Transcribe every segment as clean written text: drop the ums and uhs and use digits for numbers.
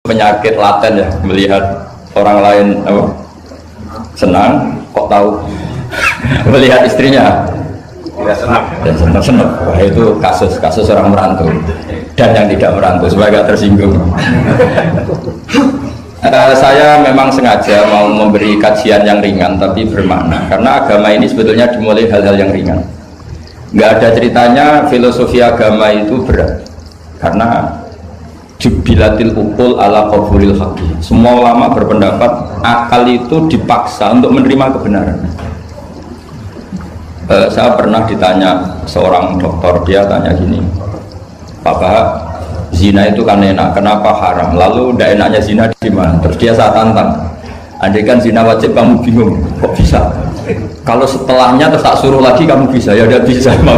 penyakit laten ya, melihat orang lain apa, senang kok tahu melihat istrinya tidak senang. dan senang. Wah, itu kasus orang merantau dan yang tidak merantau supaya gak tersinggung. Saya memang sengaja mau memberi kajian yang ringan tapi bermakna, karena agama ini sebetulnya dimulai hal-hal yang ringan. Nggak ada ceritanya filosofi agama itu berat, karena jubilatil ukul ala qabulil haqi. Semua ulama berpendapat akal itu dipaksa untuk menerima kebenaran. Saya pernah ditanya seorang dokter, dia tanya gini, Pak, zina itu kan enak, kenapa haram? Lalu tidak enaknya zina di mana? Terus dia saya tantang, andai kan zina wajib kamu bingung, kok bisa? Kalau setelahnya terus tak suruh lagi kamu bisa, ya udah bisa mau.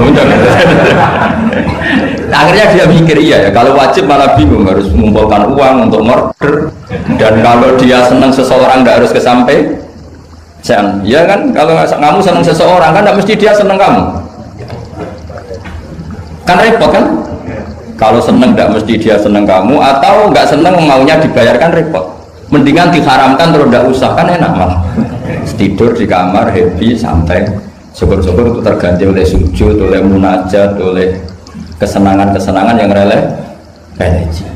Akhirnya dia mikir iya ya, kalau wajib malah bingung, harus mengumpulkan uang untuk murder, dan kalau dia senang seseorang tidak harus kesampaian, ya kan? Kalau kamu senang seseorang kan tidak mesti dia senang kamu, kan repot kan? Kalau seneng tidak mesti dia seneng kamu, atau nggak seneng maunya dibayarkan repot. Mendingan diharamkan terus tidak usah, kan enak malah. Tidur di kamar happy santai, syukur-syukur itu terganti oleh sujud, oleh munajat, oleh kesenangan-kesenangan yang religi.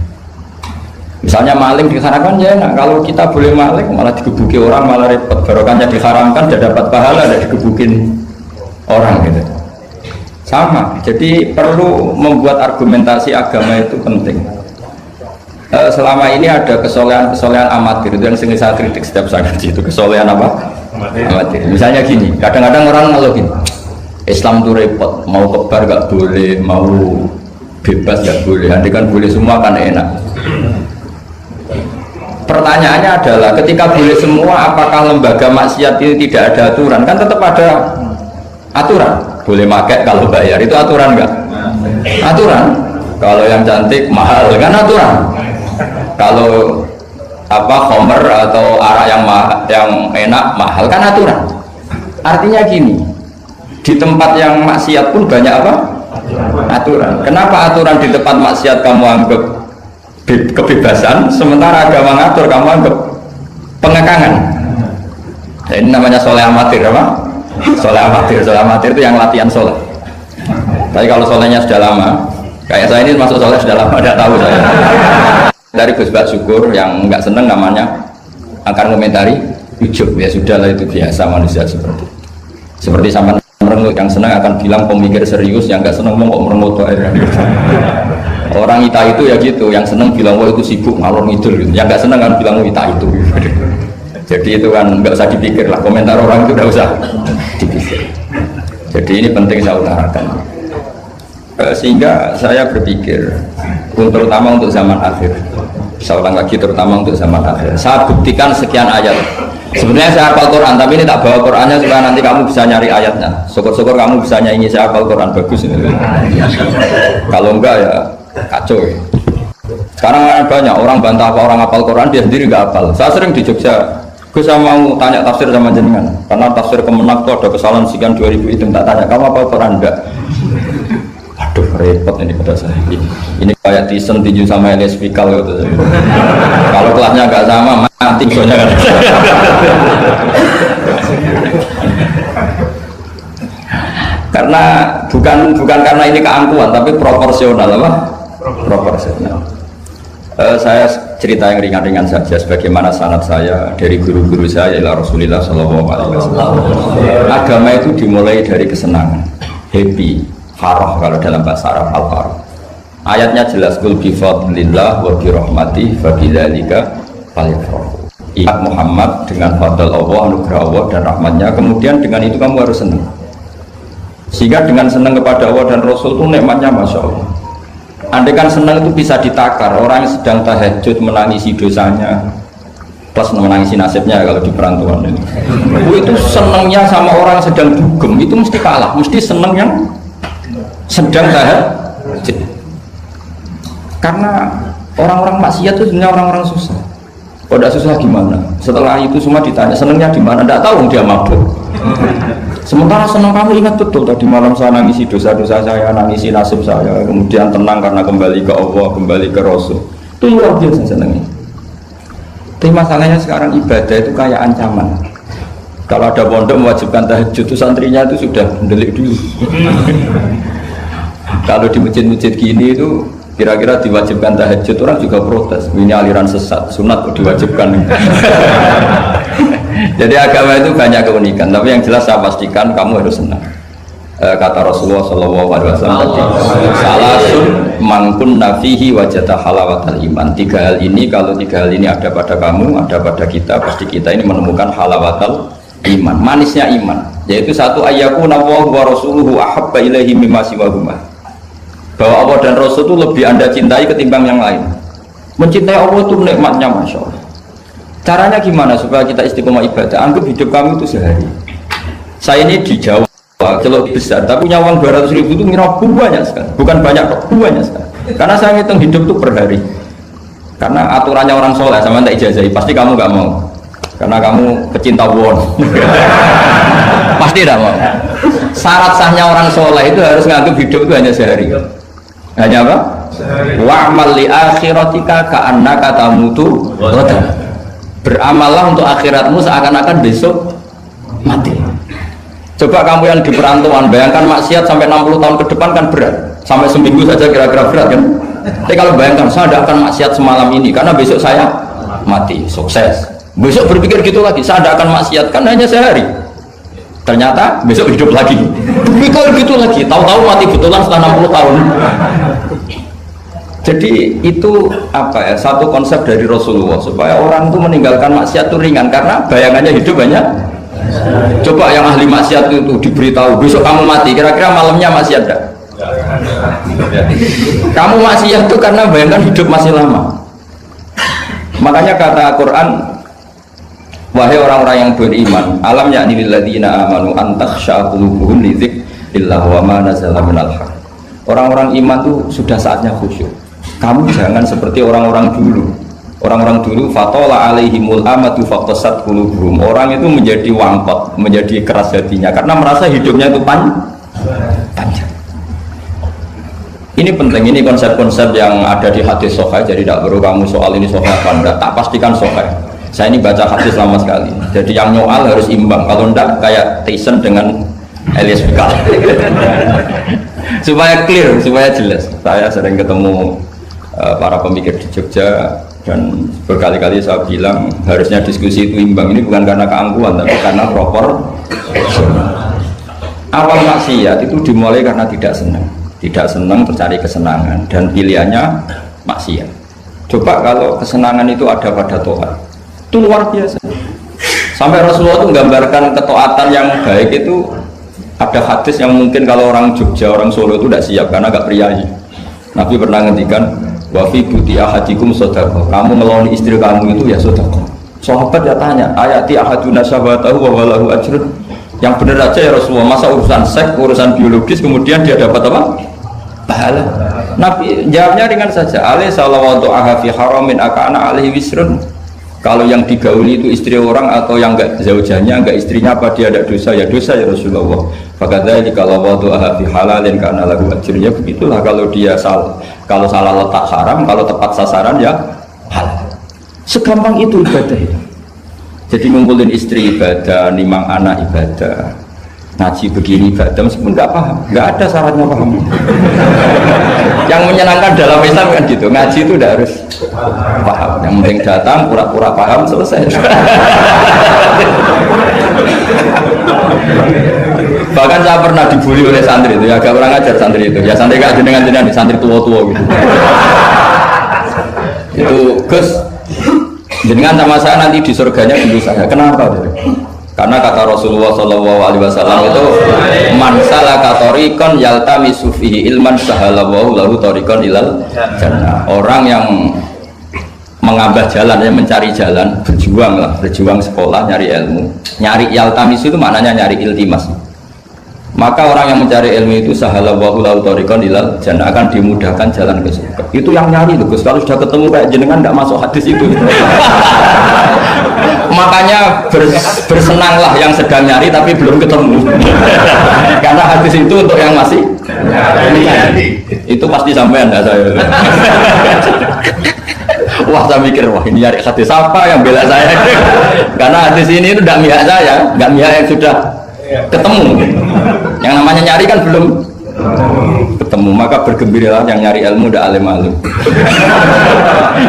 Misalnya maling diharamkan ya enak, kalau kita boleh maling malah digebuki orang malah repot. Barokahnya diharamkan tidak dapat pahala, tidak digebukin orang gitu. Sama, jadi perlu membuat argumentasi agama itu penting. Selama ini ada kesolehan amatir, itu yang sering saya kritik setiap saya ngaji, itu kesolehan apa? Amatir. Misalnya gini, kadang-kadang orang ngeluhin Islam itu repot, mau kebar gak boleh, mau bebas gak boleh, nanti kan boleh semua kan enak. Pertanyaannya adalah, ketika boleh semua, apakah lembaga maksiat ini tidak ada aturan? Kan tetap ada aturan. Boleh pakai kalau bayar, itu aturan enggak? Aturan. Kalau yang cantik mahal kan aturan. Kalau apa khomer atau arak yang enak mahal kan aturan. Artinya gini, di tempat yang maksiat pun banyak apa? Aturan. Kenapa aturan di tempat maksiat kamu anggap kebebasan, sementara agama ngatur kamu anggap pengekangan? Ini namanya soleh amatir apa? Soleh amatir itu yang latihan soleh. Tapi kalau solehnya sudah lama, kayak saya ini masuk soleh sudah lama, tidak tahu saya. Dari Gus Bak Syukur yang nggak seneng namanya akan komentari ujub, ya sudahlah itu biasa manusia seperti sama merengut. Yang senang akan bilang pemikir serius, yang nggak seneng mau kok merengut akhirnya. Orang ita itu ya gitu, yang seneng bilang wah itu sibuk ngalor ngidul, yang nggak seneng kan bilang ita itu. Jadi itu kan nggak usah dipikir lah, komentar orang itu nggak usah dipikir. Jadi ini penting saya utarakan. Sehingga saya berpikir, terutama untuk zaman akhir, saya ulang lagi terutama untuk zaman akhir. Saya buktikan sekian ayat. Sebenarnya saya hafal Quran, tapi ini tak bawa Qurannya supaya nanti kamu bisa nyari ayatnya. Syukur-syukur kamu bisa nyanyi saya hafal Quran, bagus ini. Kalau enggak ya kacau ya. Sekarang banyak orang bantah apa orang hafal Quran, dia sendiri nggak hafal. Saya sering di Jogja, saya mau tanya tafsir sama jenengan, karena tafsir Kemenak itu ada kesalahan sekian 2000 itu, tak tanya kamu hafal Quran enggak? Aduh repot ini pada saya. Ini kayak Tyson tinju sama Elias Pikal gitu. Kalau kelasnya nggak sama mati soalnya kan. Karena bukan karena ini keangkuhan, tapi proporsional apa? Proporsional. Saya cerita yang ringan-ringan saja, sebagaimana sanad saya dari guru-guru saya ila Rasulullah SAW. Agama itu dimulai dari kesenangan, happy, farah kalau dalam bahasa Arab al-farah. Ayatnya jelas, qul bi fadlillah wa bi rahmatih fa bidzalika falyafrahu. Ingat Muhammad dengan fadl Allah, anugerah Allah dan rahmatnya, kemudian dengan itu kamu harus senang. Sehingga dengan senang kepada Allah dan Rasul itu nikmatnya Masya Allah. Andai kan senang itu bisa ditakar, orang yang sedang tahajud menangisi dosanya plus menangisi nasibnya kalau di perantauan ini. Itu senangnya sama orang sedang dugem itu mesti kalah, mesti senang yang sedang tahajud. Karena orang-orang maksiat itu sebenarnya orang-orang susah. Kalau tidak susah gimana? Setelah itu semua ditanya senangnya di mana? Tidak tahu dia mabuk. Sementara senang kamu ingat betul tadi malam saya nangisi dosa-dosa saya, nangisi nasib saya, kemudian tenang karena kembali ke Allah, kembali ke Rasul. Itu luar biasa senangnya. Tapi masalahnya sekarang ibadah itu kayak ancaman. Kalau ada pondok mewajibkan tahajud itu santrinya itu sudah mendelik dulu. Kalau di masjid-masjid gini itu kira-kira diwajibkan tahajud, orang juga protes. Ini aliran sesat, sunat kok diwajibkan. Jadi agama itu banyak keunikan, tapi yang jelas saya pastikan kamu harus senang. Kata Rasulullah SAW tadi, salasun mangkun nafihi wajata halawatal iman. 3 hal ini, kalau 3 hal ini ada pada kamu, ada pada kita, pasti kita ini menemukan halawatal iman, manisnya iman. Yaitu satu, ayyakuna Allahu wa rasuluhu ahabba ilaihi mimma siwahuma. Bahwa Allah dan Rasul itu lebih Anda cintai ketimbang yang lain. Mencintai Allah itu nikmatnya, Masya Allah. Caranya gimana supaya kita istiqomah ibadah? Anggap hidup kami itu sehari. Saya ini di Jawa, celok besar, tapi punya uang 200.000 itu ngira banyak sekali. Bukan banyak, banyak sekali. Karena saya ngitung hidup itu per hari. Karena aturannya orang soleh, sama tak ijazahi, pasti kamu gak mau. Karena kamu pecinta won. Pasti tidak mau. Syarat sahnya orang soleh itu harus nganggap hidup itu hanya sehari. Hanya apa? Wa'mal li akhiratika ka'annaka tamutu ghadan. Beramallah untuk akhiratmu seakan-akan besok mati. Coba kamu yang di perantauan, bayangkan maksiat sampai 60 tahun ke depan kan berat. Sampai seminggu saja kira-kira berat kan. Tapi kalau bayangkan saya tidak akan maksiat semalam ini karena besok saya mati, sukses. Besok berpikir gitu lagi, saya tidak akan maksiat kan hanya sehari. Ternyata besok hidup lagi. Pikir gitu lagi, tahu-tahu mati betulan setelah 60 tahun. Jadi itu apa ya, satu konsep dari Rasulullah supaya orang itu meninggalkan maksiat itu ringan karena bayangannya hidup banyak. Coba yang ahli maksiat itu diberitahu besok kamu mati, kira-kira malamnya masih ada? Kamu maksiat itu karena bayangkan hidup masih lama. Makanya kata Quran, wahai orang-orang yang beriman, alam yakni lilladzina amanu an takhsha qulubuhum li dzikrillah wa ma nazala minal haq. Orang-orang iman itu sudah saatnya khusyuk. Kamu jangan seperti orang-orang dulu. Orang-orang dulu fatola alaihimul amatu faqtasat qulubuhum. Orang itu menjadi wangkot, menjadi keras hatinya karena merasa hidupnya itu panjang. Ini penting, ini konsep-konsep yang ada di hadis sahih. Jadi tidak perlu kamu soal ini sahih apa enggak, tak pastikan sahih. Saya ini baca hadis lama sekali. Jadi yang nyoal harus imbang. Kalau enggak kayak Tyson dengan Elias Pikal. Supaya clear, supaya jelas. Saya sering ketemu para pemikir di Jogja dan berkali-kali saya bilang harusnya diskusi itu imbang. Ini bukan karena keangkuhan tapi karena proper. Awal maksiat itu dimulai karena tidak senang tercari kesenangan dan pilihannya maksiat. Coba kalau kesenangan itu ada pada Tuhan, itu luar biasa. Sampai Rasulullah itu menggambarkan ketaatan yang baik itu ada hadis yang mungkin kalau orang Jogja, orang Solo itu tidak siap karena agak priayi. Nabi pernah ngendikan, wa fi buti ahadikum sedekah. Kamu melayani istri kamu itu ya sedekah. Sahabat ya tanya, ayati ahaduna syahwatahu wa walahu ajrun. Yang benar aja ya Rasulullah, masa urusan seks, urusan biologis kemudian dia dapat apa? Pahala. Nabi jawabnya ringan saja, alaihi salawatu aha fi haramin akana alaihi wisrun. Kalau yang digauli itu istri orang atau yang enggak zaujanya, enggak istrinya, apa dia ada dosa? Ya dosa ya Rasulullah. Fakadzalika kalau wadu aha fi halalin kana lahu ajrun. Ya begitulah kalau dia kalau salah letak haram, kalau tepat sasaran ya halal. Segampang itu ibadah itu. Jadi ngumpulin istri ibadah, nimang anak ibadah, ngaji begini ibadah, meskipun nggak paham, nggak ada syaratnya paham. Yang menyenangkan dalam Islam kan gitu, ngaji itu udah harus paham. Yang penting datang, pura-pura paham, selesai. Bahkan saya pernah dibully oleh santri itu, ya agak kurang ajar santri itu. Ya santri gak jenengan-jenengan, santri tua-tua gitu. Itu Gus, jenengan sama saya nanti di surganya dulu saya. Kenapa? Karena kata Rasulullah SAW itu man salaka tariqan yaltamisu fihi ilman sahalallahu lahu tariqan ilal jannah. Orang yang mengambil jalan, yang mencari jalan, berjuang sekolah, nyari ilmu. Nyari yaltamisu itu maknanya nyari iltimas. Maka orang yang mencari ilmu itu sahalallahu lahu tariqan ilal jannah, akan dimudahkan jalan ke surga. Itu yang nyari tuh Gus. Kalau sudah ketemu kayak jenengan tidak masuk hadis itu. Makanya bersenanglah yang sedang nyari tapi belum ketemu. Karena hadis itu untuk yang masih nyari. Itu pasti sampean enggak saya. Wah saya mikir, wah ini nyari hadis apa yang bela saya? Karena hadis ini itu tidak mihak saya, nggak mihak yang sudah ketemu. Yang namanya nyari kan belum ketemu, maka bergembiralah yang nyari ilmu udah alim-alim.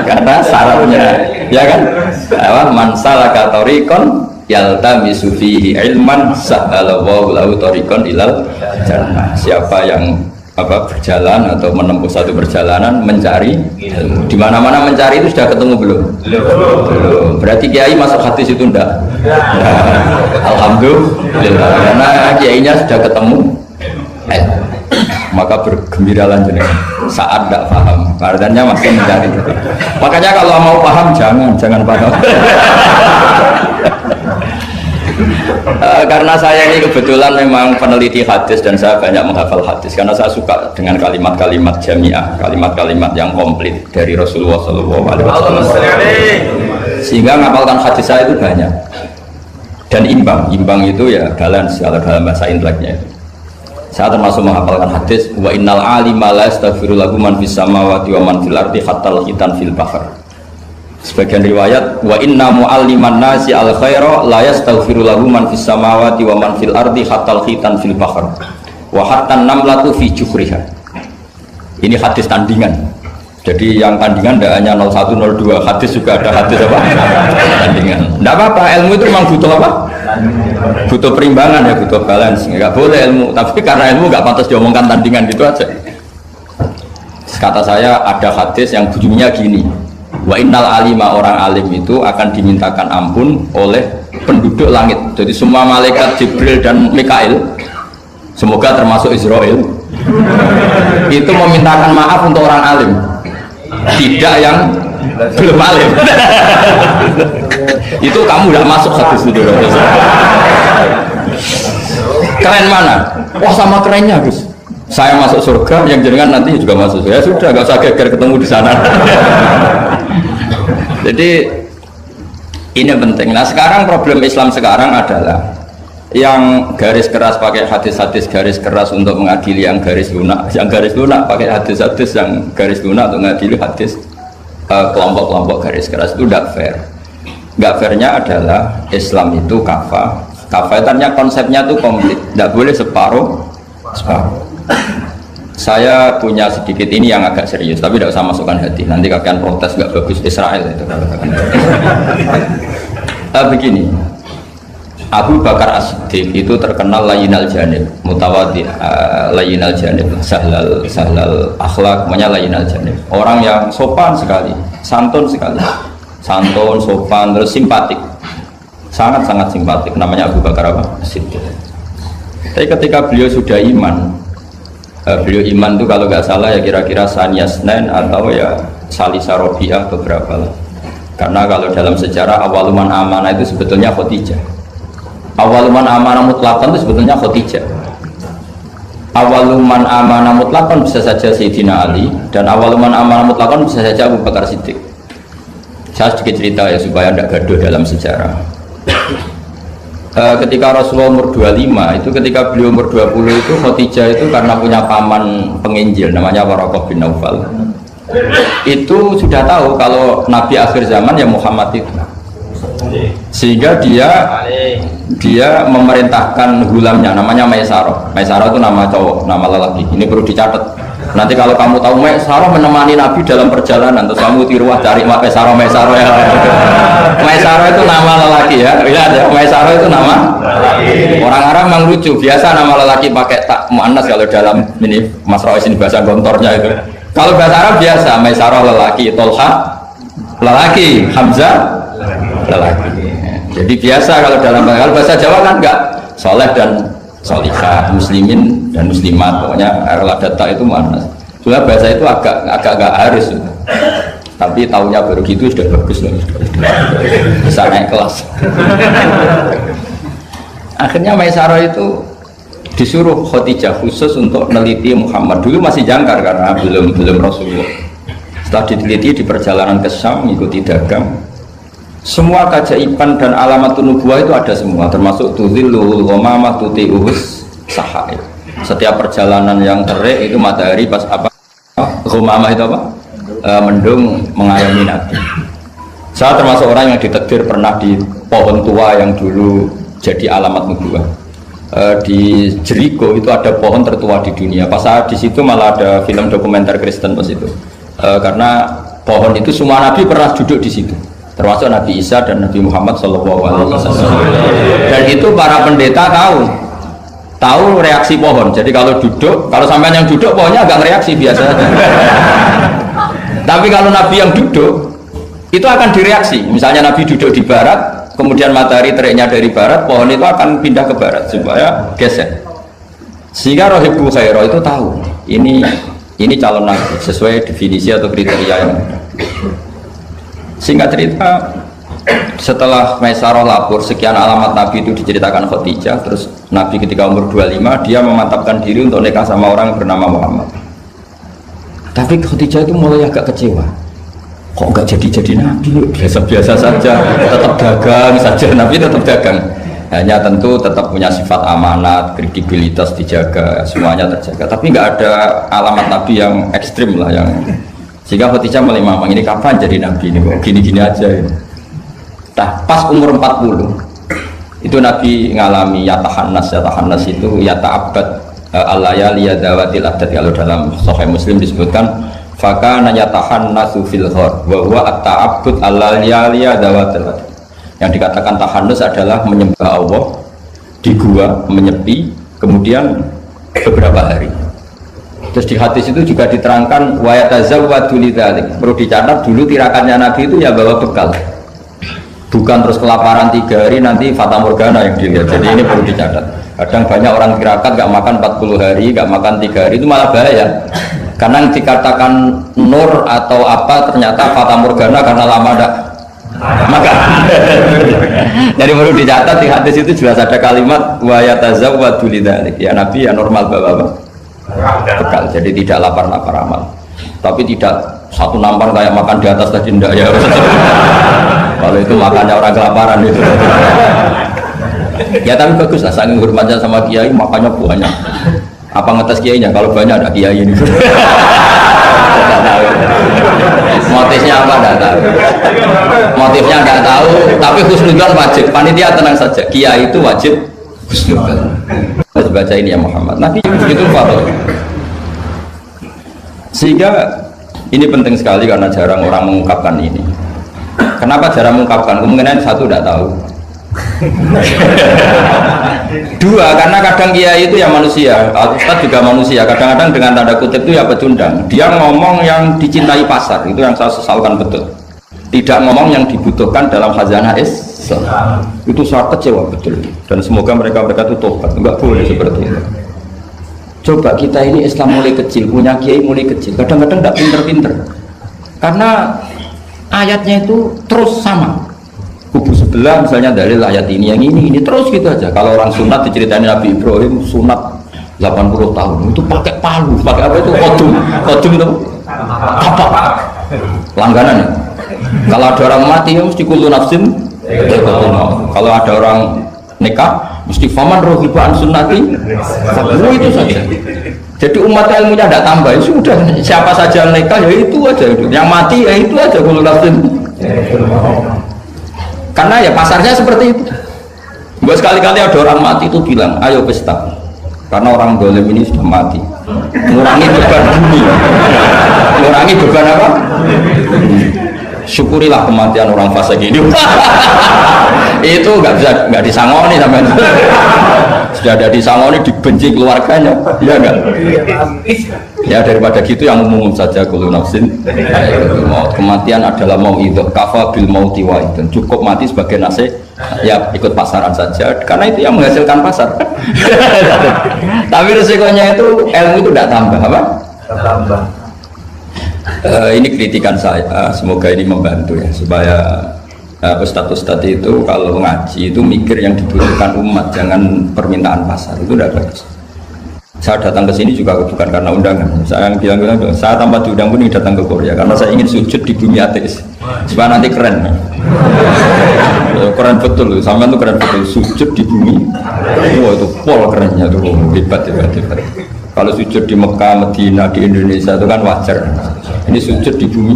Karena syaratnya, ya kan? Man salaka tariqan yaltamisu fihi ilman sahhalallahu lahu tariqan ilal jannah. Siapa yang berjalan atau menempuh satu perjalanan mencari ilmu, di mana-mana mencari itu sudah ketemu belum? Belum. Berarti kiai masuk hadis itu enggak? Alhamdulillah, karena kiainya sudah ketemu. Maka bergembiralah jenengan saat tidak paham, artinya masih mencari. Makanya kalau mau paham jangan paham. Karena saya ini kebetulan memang peneliti hadis dan saya banyak menghafal hadis karena saya suka dengan kalimat-kalimat jamiah, kalimat-kalimat yang komplit dari Rasulullah SAW. Sehingga ngapalkan hadis saya itu banyak dan imbang itu ya balance kalau dalam bahasa inteleknya itu. Saya termasuk menghafalkan hadis wa innal alima la yastaghfiru lahu man fis samawati wa man fil ardi hatta al-hitan fil bahr. Sebagian riwayat wa inna mu'alliman nasi al khaira la yastaghfiru lahu man fis samawati wa man fil ardi hatta al-hitan fil bahr wa hatta an-namlatu fi juhriha. Ini hadis tandingan. Jadi yang tandingan tidak hanya 01 02, hadis juga ada hadis apa? Tandingan. Tidak apa-apa, ilmu itu memang butuh apa? Butuh perimbangan ya, butuh balance. Enggak boleh ilmu, tapi karena ilmu enggak pantas diomongkan tandingan gitu aja. Kata saya ada hadis yang bunyinya gini. Wa innal alima, orang alim itu akan dimintakan ampun oleh penduduk langit. Jadi semua malaikat Jibril dan Mikail, semoga termasuk Israel, itu memintakan maaf untuk orang alim, tidak yang belum alim. Itu kamu tidak masuk hadis itu. Keren mana? Wah sama kerennya Gus. Saya masuk surga, yang jenengan nanti juga masuk. Ya sudah, nggak usah geger ketemu di sana. Jadi ini penting. Nah sekarang problem Islam sekarang adalah yang garis keras pakai hadis-hadis garis keras untuk mengadili yang garis lunak pakai hadis-hadis yang garis lunak untuk mengadili hadis kelompok-kelompok garis keras. Itu tidak fair. Nggak fairnya adalah Islam itu kafaitannya konsepnya itu komplit, tidak boleh separuh. Saya punya sedikit ini yang agak serius, tapi tidak usah masukkan hati. Nanti kalian protes nggak bagus Israel itu. Begini, Abu Bakar As-Siddiq itu terkenal layinal janib, mutawadi, layinal janib, sahlal akhlak, namanya layinal janib. Orang yang sopan sekali, santun sekali, santun, sopan, terus simpatik, sangat-sangat simpatik. Namanya Abu Bakar As-Siddiq. Tapi ketika beliau sudah iman, beliau iman itu kalau nggak salah ya kira-kira Saniyasnen atau ya Salisa Robiah beberapa lah. Karena kalau dalam sejarah awaluman amanah itu sebetulnya Khadijah. Awaluman amanah mutlakon itu sebetulnya Khadijah. Awaluman amanah mutlakon bisa saja Sayyidina Ali, dan awaluman amanah mutlakon bisa saja Abu Bakar Siddiq. Saya sedikit cerita ya supaya tidak gaduh dalam sejarah. Ketika Rasulullah umur 25 itu, ketika beliau umur 20 itu Khadijah itu karena punya paman penginjil namanya Waraqah bin Naufal, itu sudah tahu kalau Nabi akhir zaman ya Muhammad itu, sehingga dia memerintahkan gulamnya namanya Maisarah. Maisarah itu nama cowok, nama lelaki. Ini perlu dicatat. Nanti kalau kamu tahu Maisarah menemani Nabi dalam perjalanan, terus kamu tiruah cari Maisarah ya. Maisarah itu nama lelaki ya. Lihat ya, Maisarah itu nama. Orang Arab memang lucu, biasa nama lelaki pakai tak muannas kalau dalam ini Mas Rois ini bahasa gontornya itu. Kalau bahasa Arab biasa, Maisarah lelaki, Tolha lelaki, Hamzah lelaki. Jadi biasa kalau dalam bahasa Jawa kan enggak, soleh dan solihah, muslimin dan muslimat, pokoknya rela data itu mana. Soalnya bahasa itu agak harus, tapi tahunya baru gitu sudah bagus loh, bisa naik kelas. Akhirnya Maisarah itu disuruh Khadijah khusus untuk meneliti Muhammad. Dulu masih jangkar karena belum Rasulullah. Setelah diteliti di perjalanan ke Syam, mengikuti dagang, semua keajaiban dan alamat nubuwah itu ada semua, termasuk tuzilluhul ghamamah tuti'uhus sahaib. Setiap perjalanan yang terik itu matahari pas apa? Ghamamah itu apa? mendung mengayomi Nabi. Saya termasuk orang yang ditakdir pernah di pohon tua yang dulu jadi alamat nubuwah. Di Jericho itu ada pohon tertua di dunia. Pas saat di situ malah ada film dokumenter Kristen pas itu. Karena pohon itu semua Nabi pernah duduk di situ, termasuk Nabi Isa dan Nabi Muhammad SAW. Dan itu para pendeta tahu reaksi pohon. Jadi kalau duduk, kalau sampai yang duduk pohonnya agak reaksi biasa saja. Tapi kalau Nabi yang duduk itu akan direaksi. Misalnya Nabi duduk di barat, kemudian matahari teriknya dari barat, pohon itu akan pindah ke barat supaya geser. Sehingga Rohibul Khairo itu tahu ini calon Nabi sesuai definisi atau kriteria yang ada. Singkat cerita, setelah Maisarah lapor sekian alamat Nabi itu diceritakan Khadijah, terus Nabi ketika umur 25 dia memantapkan diri untuk nikah sama orang yang bernama Muhammad. Tapi Khadijah itu mulai agak kecewa, kok nggak jadi Nabi, biasa-biasa saja, tetap dagang saja, Nabi tetap dagang, hanya tentu tetap punya sifat amanat, kredibilitas dijaga, semuanya terjaga, tapi nggak ada alamat Nabi yang ekstrim lah, yang sehingga Khadijah mulai mamang ini kapan jadi Nabi ini, kok gini-gini aja ini. Nah, pas umur 40 itu Nabi ngalami yatahannas itu yata'abbad al-layali yadawatil abdad. Kalau dalam Sahih Muslim disebutkan fakana yatahannasu fil ghar wa huwa at-ta'abbud al-layali yadawatil abdad. Yang dikatakan tahannus adalah menyembah Allah di gua, menyepi, kemudian beberapa hari. Terus di hadis itu juga diterangkan wa yatazawwadu lidzalik. Perlu dicatat dulu tirakannya Nabi itu ya bawa bekal, bukan terus kelaparan 3 hari nanti fata morgana yang dilihat. Jadi ini perlu dicatat. Kadang banyak orang tirakat gak makan 40 hari, gak makan 3 hari, itu malah bahaya. Karena yang dikatakan nur atau apa ternyata fata morgana karena lama gak makan. Jadi perlu dicatat di hadis itu jelas ada kalimat wa yatazawwadu lidzalik. Ya Nabi ya normal bapak bekal, jadi tidak lapar-lapar amal. Tapi tidak satu nampan kayak makan di atas tadi, enggak ya. Kalau itu makannya orang kelaparan itu. Ya tapi bagus lah, saking hormatnya sama kiai makannya banyak. Apa ngetes kiainya? Kalau banyak ada kiai ini. Tidak tahu. Motifnya apa tidak tahu. Motifnya tidak tahu. Tapi husnudzon wajib. Panitia tenang saja. Kiai itu wajib husnudzon. Harus baca ini ya Muhammad. Nabi begitu Farol. Sehingga ini penting sekali karena jarang orang mengungkapkan ini. Kenapa jarang mengungkapkan? Kemungkinan satu tidak tahu. Dua, karena kadang kiai itu ya manusia, Ustaz juga manusia. Kadang-kadang dengan tanda kutip itu ya pecundang. Dia ngomong yang dicintai pasar, itu yang saya sesalkan betul. Tidak ngomong yang dibutuhkan dalam khazanah Islam. Itu saya kecewa betul. Dan semoga mereka itu tobat. Enggak boleh seperti itu. Coba kita ini Islam mulai kecil, punya kiai mulai kecil. Kadang-kadang tidak pinter-pinter. Karena ayatnya itu terus sama. Kubu sebelah misalnya dalil ayat ini yang ini terus gitu aja. Kalau orang sunat diceritain Nabi Ibrahim sunat 80 tahun itu pakai palu, pakai apa itu kodum itu kapak langganan ya. Kalau ada orang mati ya mesti kullu nafsin. Kalau ada orang nikah mesti faman rohibaan sunnati. Itu saja. Jadi umat ilmunya tidak tambah, ya sudah siapa saja yang nikah ya itu aja, yang mati ya itu aja kullu nafsin. Karena ya pasarnya seperti itu. Buat sekali-kali ada orang mati itu bilang, ayo pesta. Karena orang dolim ini sudah mati. Mengurangi beban bumi. Mengurangi beban apa? Syukurilah kematian orang fasik ini. Itu nggak disangoni sampai. Sudah ada disangoni dibenci keluarganya, ya enggak? Ya daripada gitu yang umum saja kullu nafsin maut. Kematian adalah mau'idzah, kafa bil mauti wa'idun. Cukup mati sebagai nasihat, ya ikut pasaran saja karena itu yang menghasilkan pasar. Tapi resikonya itu ilmu itu tidak tambah apa? Tambah. Ini kritikan saya, semoga ini membantu ya supaya ustadz-ustadz itu kalau ngaji itu mikir yang dibutuhkan umat, jangan permintaan pasar, itu tidak bagus. Saya datang ke sini juga bukan karena undangan. Saya bilang saya tanpa diundang pun datang ke Korea karena saya ingin sujud di bumi ateis supaya nanti keren. Keren betul, sampai itu keren betul sujud di bumi. Wah itu pol kerennya tuh, hebat. Kalau sujud di Mekah, Medina, di Indonesia itu kan wajar. Ini sujud di bumi.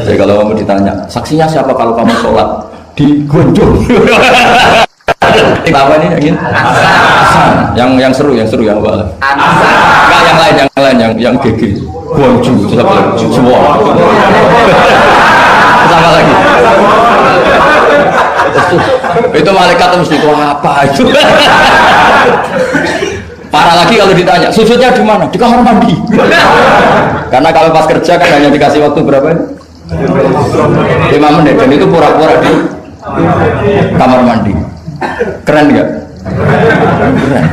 Jadi kalau kamu ditanya, saksinya siapa kalau kamu sholat di gonjong? Apa ini yang ini? Yang seru yang apa? Enggak yang lain yang gigi. Gonjong semua. Sama lagi. Itu malaikat mesti apa itu? Parah lagi kalau ditanya, sujudnya di mana? Di kamar mandi. Karena kalau pas kerja kan hanya dikasih waktu berapa ini? 5 menit, dan itu pura-pura di kamar mandi. Keren nggak? Keren.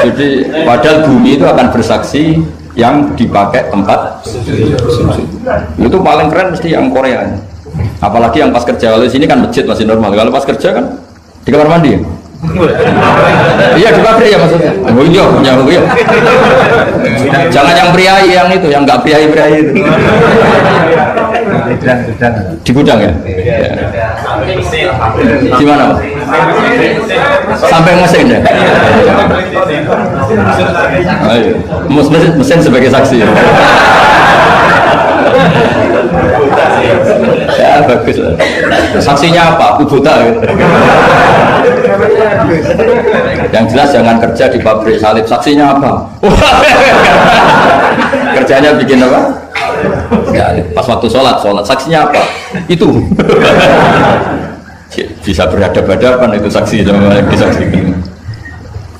Jadi padahal bumi itu akan bersaksi yang dipakai tempat sujud. Itu paling keren mesti yang Korea. Apalagi yang pas kerja. Kalau sini kan masjid masih normal. Kalau pas kerja kan di kamar mandi. Iya di pabrik ya maksudnya. Oh iya. Jangan yang priai yang itu, yang nggak priai itu. Di gudang ya. Di mana? Sampai mesin ya. Ayo, mesin sebagai saksi. Ya bagus. Saksinya apa? Buta. Yang jelas jangan kerja di pabrik salib. Saksinya apa? Kerjanya bikin apa? Ya, pas waktu sholat. Saksinya apa? Itu. Bisa berhadapan-hadapan itu saksi sama disaksikan.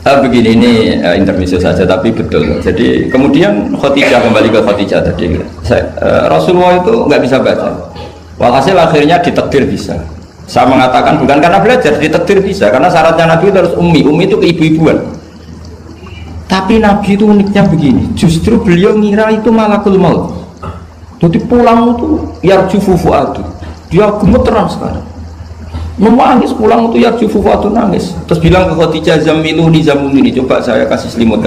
Begini ini intermezzo saja tapi betul. Jadi kemudian Khadijah, kembali ke Khadijah tadi. Rasulullah itu nggak bisa baca. Walhasil akhirnya ditakdir bisa. Saya mengatakan bukan karena belajar, ditakdir bisa. Karena syaratnya Nabi itu harus ummi. Ummi itu keibu-ibuan. Tapi Nabi itu uniknya begini. Justru beliau ngira itu malakul maut. Jadi pulang itu yarju fufu'adu. Dia gemeteran sekarang. Nangis pulang itu yarju fufu'adu, nangis. Terus bilang ke Khadijah, zamiluni. Coba saya kasih selimut.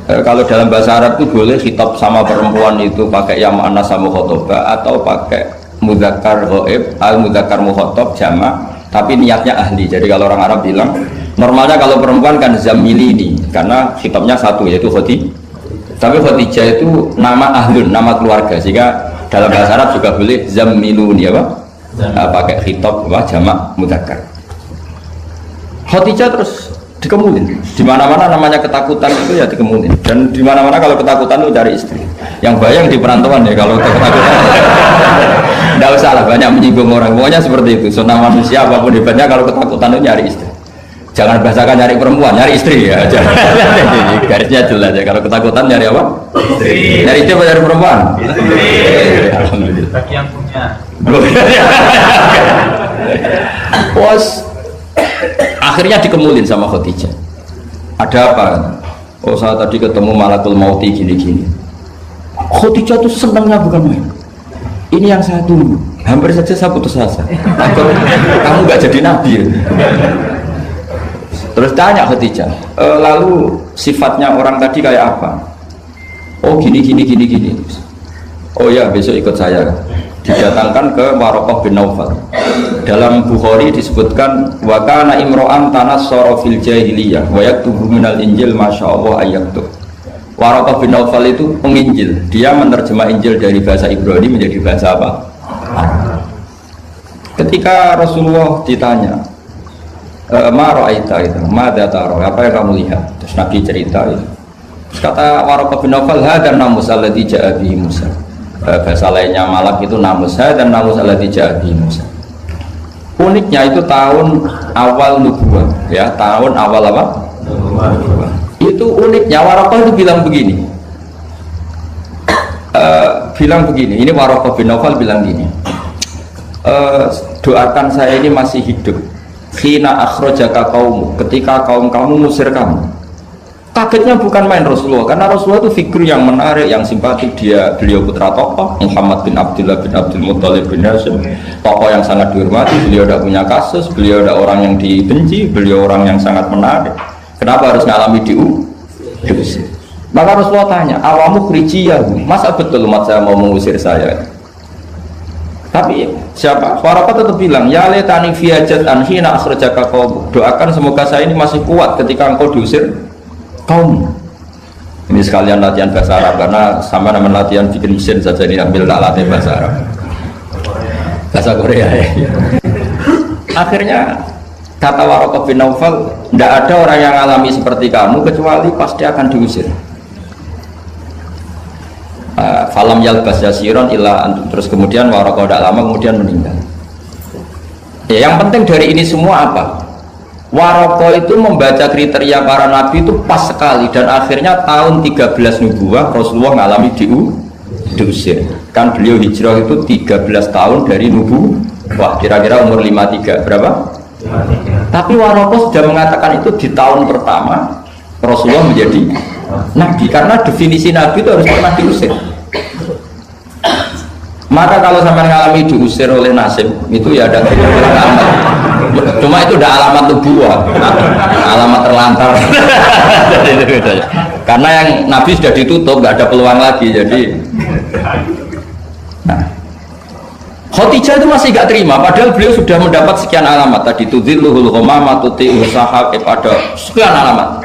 Kalau dalam bahasa Arab itu boleh khitab sama perempuan itu pakai ya mu'annas sama khotobah atau pakai mudzakkar ghaib al mudzakkar mukhatab jamak, tapi niatnya ahli. Jadi kalau orang Arab bilang normalnya kalau perempuan kan zamilini karena khitabnya satu yaitu Khadijah. Tapi Khadijah itu nama ahlun, nama keluarga, sehingga dalam bahasa Arab juga boleh zamiluni pakai khitab jamak mudzakkar. Khadijah terus dikemulin. Di mana-mana namanya ketakutan itu ya dikemulin. Dan di mana-mana kalau ketakutan itu cari istri. Yang bayang di perantauan ya kalau ketakutan. Tidak usah lah banyak menyinggung orang. Pokoknya seperti itu. Sunnah manusia apapun hebatnya kalau ketakutan itu nyari istri. Jangan bahasakan nyari perempuan, nyari istri ya. Garisnya jelas ya. Kalau ketakutan nyari apa? Istri. Nyari istri apa nyari perempuan? Istri. Alhamdulillah. Bagi yang punya. Bos. Akhirnya dikemulin sama Khadijah. Ada apa? Oh saya tadi ketemu malakul mauti gini-gini. Khadijah tuh senangnya bukan main. Ini yang saya tunggu. Hampir saja saya putus asa. Kamu gak jadi nabi. Terus tanya Khadijah, lalu sifatnya orang tadi kayak apa? Oh gini. Oh ya besok ikut saya. Didatangkan ke Waraqah bin Naufal. Dalam Bukhari disebutkan wa kana imro'an tanassara fil jahiliyah wa yaktubu minal injil masyaallah ayaktub. Waraqah bin Naufal itu penginjil. Dia menerjemah Injil dari bahasa Ibrani menjadi bahasa apa? Ketika Rasulullah ditanya, ma ra'aita itu, ma dataro, apa yang kamu lihat? Terus Nabi cerita itu. Terus kata Waraqah bin Naufal, hadan namus alladzi ja'a bihi Musa. Bahasa lainnya malak itu namus, dan namus alladzi ja'a bihi Musa. Uniknya itu tahun awal nubuwah, ya tahun awal apa? Nubuwah. Itu uniknya Waraqah itu bilang begini. Ini Waraqah bin Naufal bilang gini. Doakan saya ini masih hidup. Khina akhrajaka qaumu, ketika kaum kamu musir kamu. Kagetnya bukan main Rasulullah, karena Rasulullah itu figur yang menarik, yang simpatik. Beliau putra tokoh Muhammad bin Abdullah bin Abdul Muttalib bin Hashim, tokoh yang sangat dihormati. Beliau tidak punya kasus, beliau ada orang yang dibenci, beliau orang yang sangat menarik. Kenapa harus ngalami diusir? Maka Rasulullah tanya, awamu khrijiyahu, masa betul umat saya mau mengusir saya? Tapi siapa? Waraqah tetap bilang, ya letani fiyajat anhina akhrajaka qaum. Doakan semoga saya ini masih kuat ketika engkau diusir kaum. Ini sekalian latihan bahasa Arab karena sama nama latihan bikin mesin saja ini ambil tak latih bahasa Arab. Bahasa Korea ya. Akhirnya kata Waraqah bin Naufal, tidak ada orang yang alami seperti kamu kecuali pasti akan diusir. Falam yalbas yasiron illa antum. Terus kemudian Waraqah tidak lama kemudian meninggal. Ya, yang penting dari ini semua apa? Waraqah itu membaca kriteria para nabi itu pas sekali dan akhirnya tahun 13 nubuwah Rasulullah mengalami diusir. Kan beliau hijrah itu 13 tahun dari nubuwah, kira-kira umur 53 berapa? 53. Tapi Waraqah sudah mengatakan itu di tahun pertama Rasulullah menjadi nabi karena definisi nabi itu harus pernah diusir. Maka kalau sampai mengalami diusir oleh nasib itu ya ada alamat. Cuma itu udah alamat nubuwah, alamat terlantar. Jadi itu bedanya. Karena yang nabi sudah ditutup, nggak ada peluang lagi. Jadi, nah, Khadijah itu masih nggak terima. Padahal beliau sudah mendapat sekian alamat. Tadi tudzilluhul ghamamah tuti'uhu sahab, ada sekian alamat.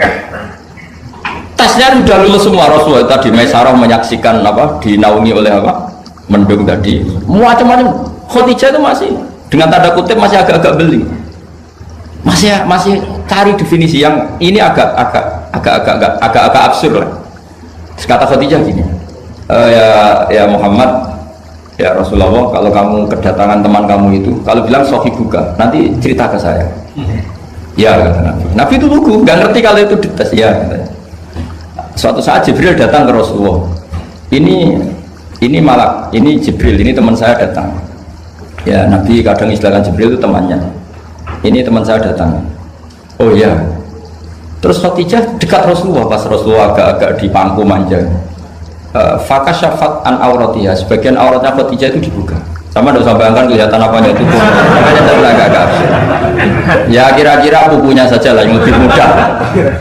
Tesnya sudah lulus semua. Rasulullah tadi Maisarah menyaksikan apa, dinaungi oleh apa? Mendung tadi, macam-macam. Khadijah itu masih dengan tanda kutip masih agak-agak beli, masih cari definisi yang ini agak absurd lah. Kata Khadijah gini, ya Muhammad, ya Rasulullah, kalau kamu kedatangan teman kamu itu, kalau bilang sohibuka, nanti cerita ke saya. Ya kata Nabi. Nabi itu lugu, nggak ngerti kalau itu dites. Ya katanya. Suatu saat Jibril datang ke Rasulullah. Ini malak, ini Jibril, ini teman saya datang. Ya Nabi kadang istilahkan Jibril itu temannya. Ini teman saya datang. Oh ya. Terus Khadijah dekat Rasulullah, pas Rasulullah agak-agak di pangku manja. Fakasyafat an auratiha, sebagian auratnya Khadijah itu dibuka. Sama tidak usah bayangkan kelihatan apanya itu. Makanya tadi agak-agak. Ya kira-kira bukunya saja lah yang lebih mudah.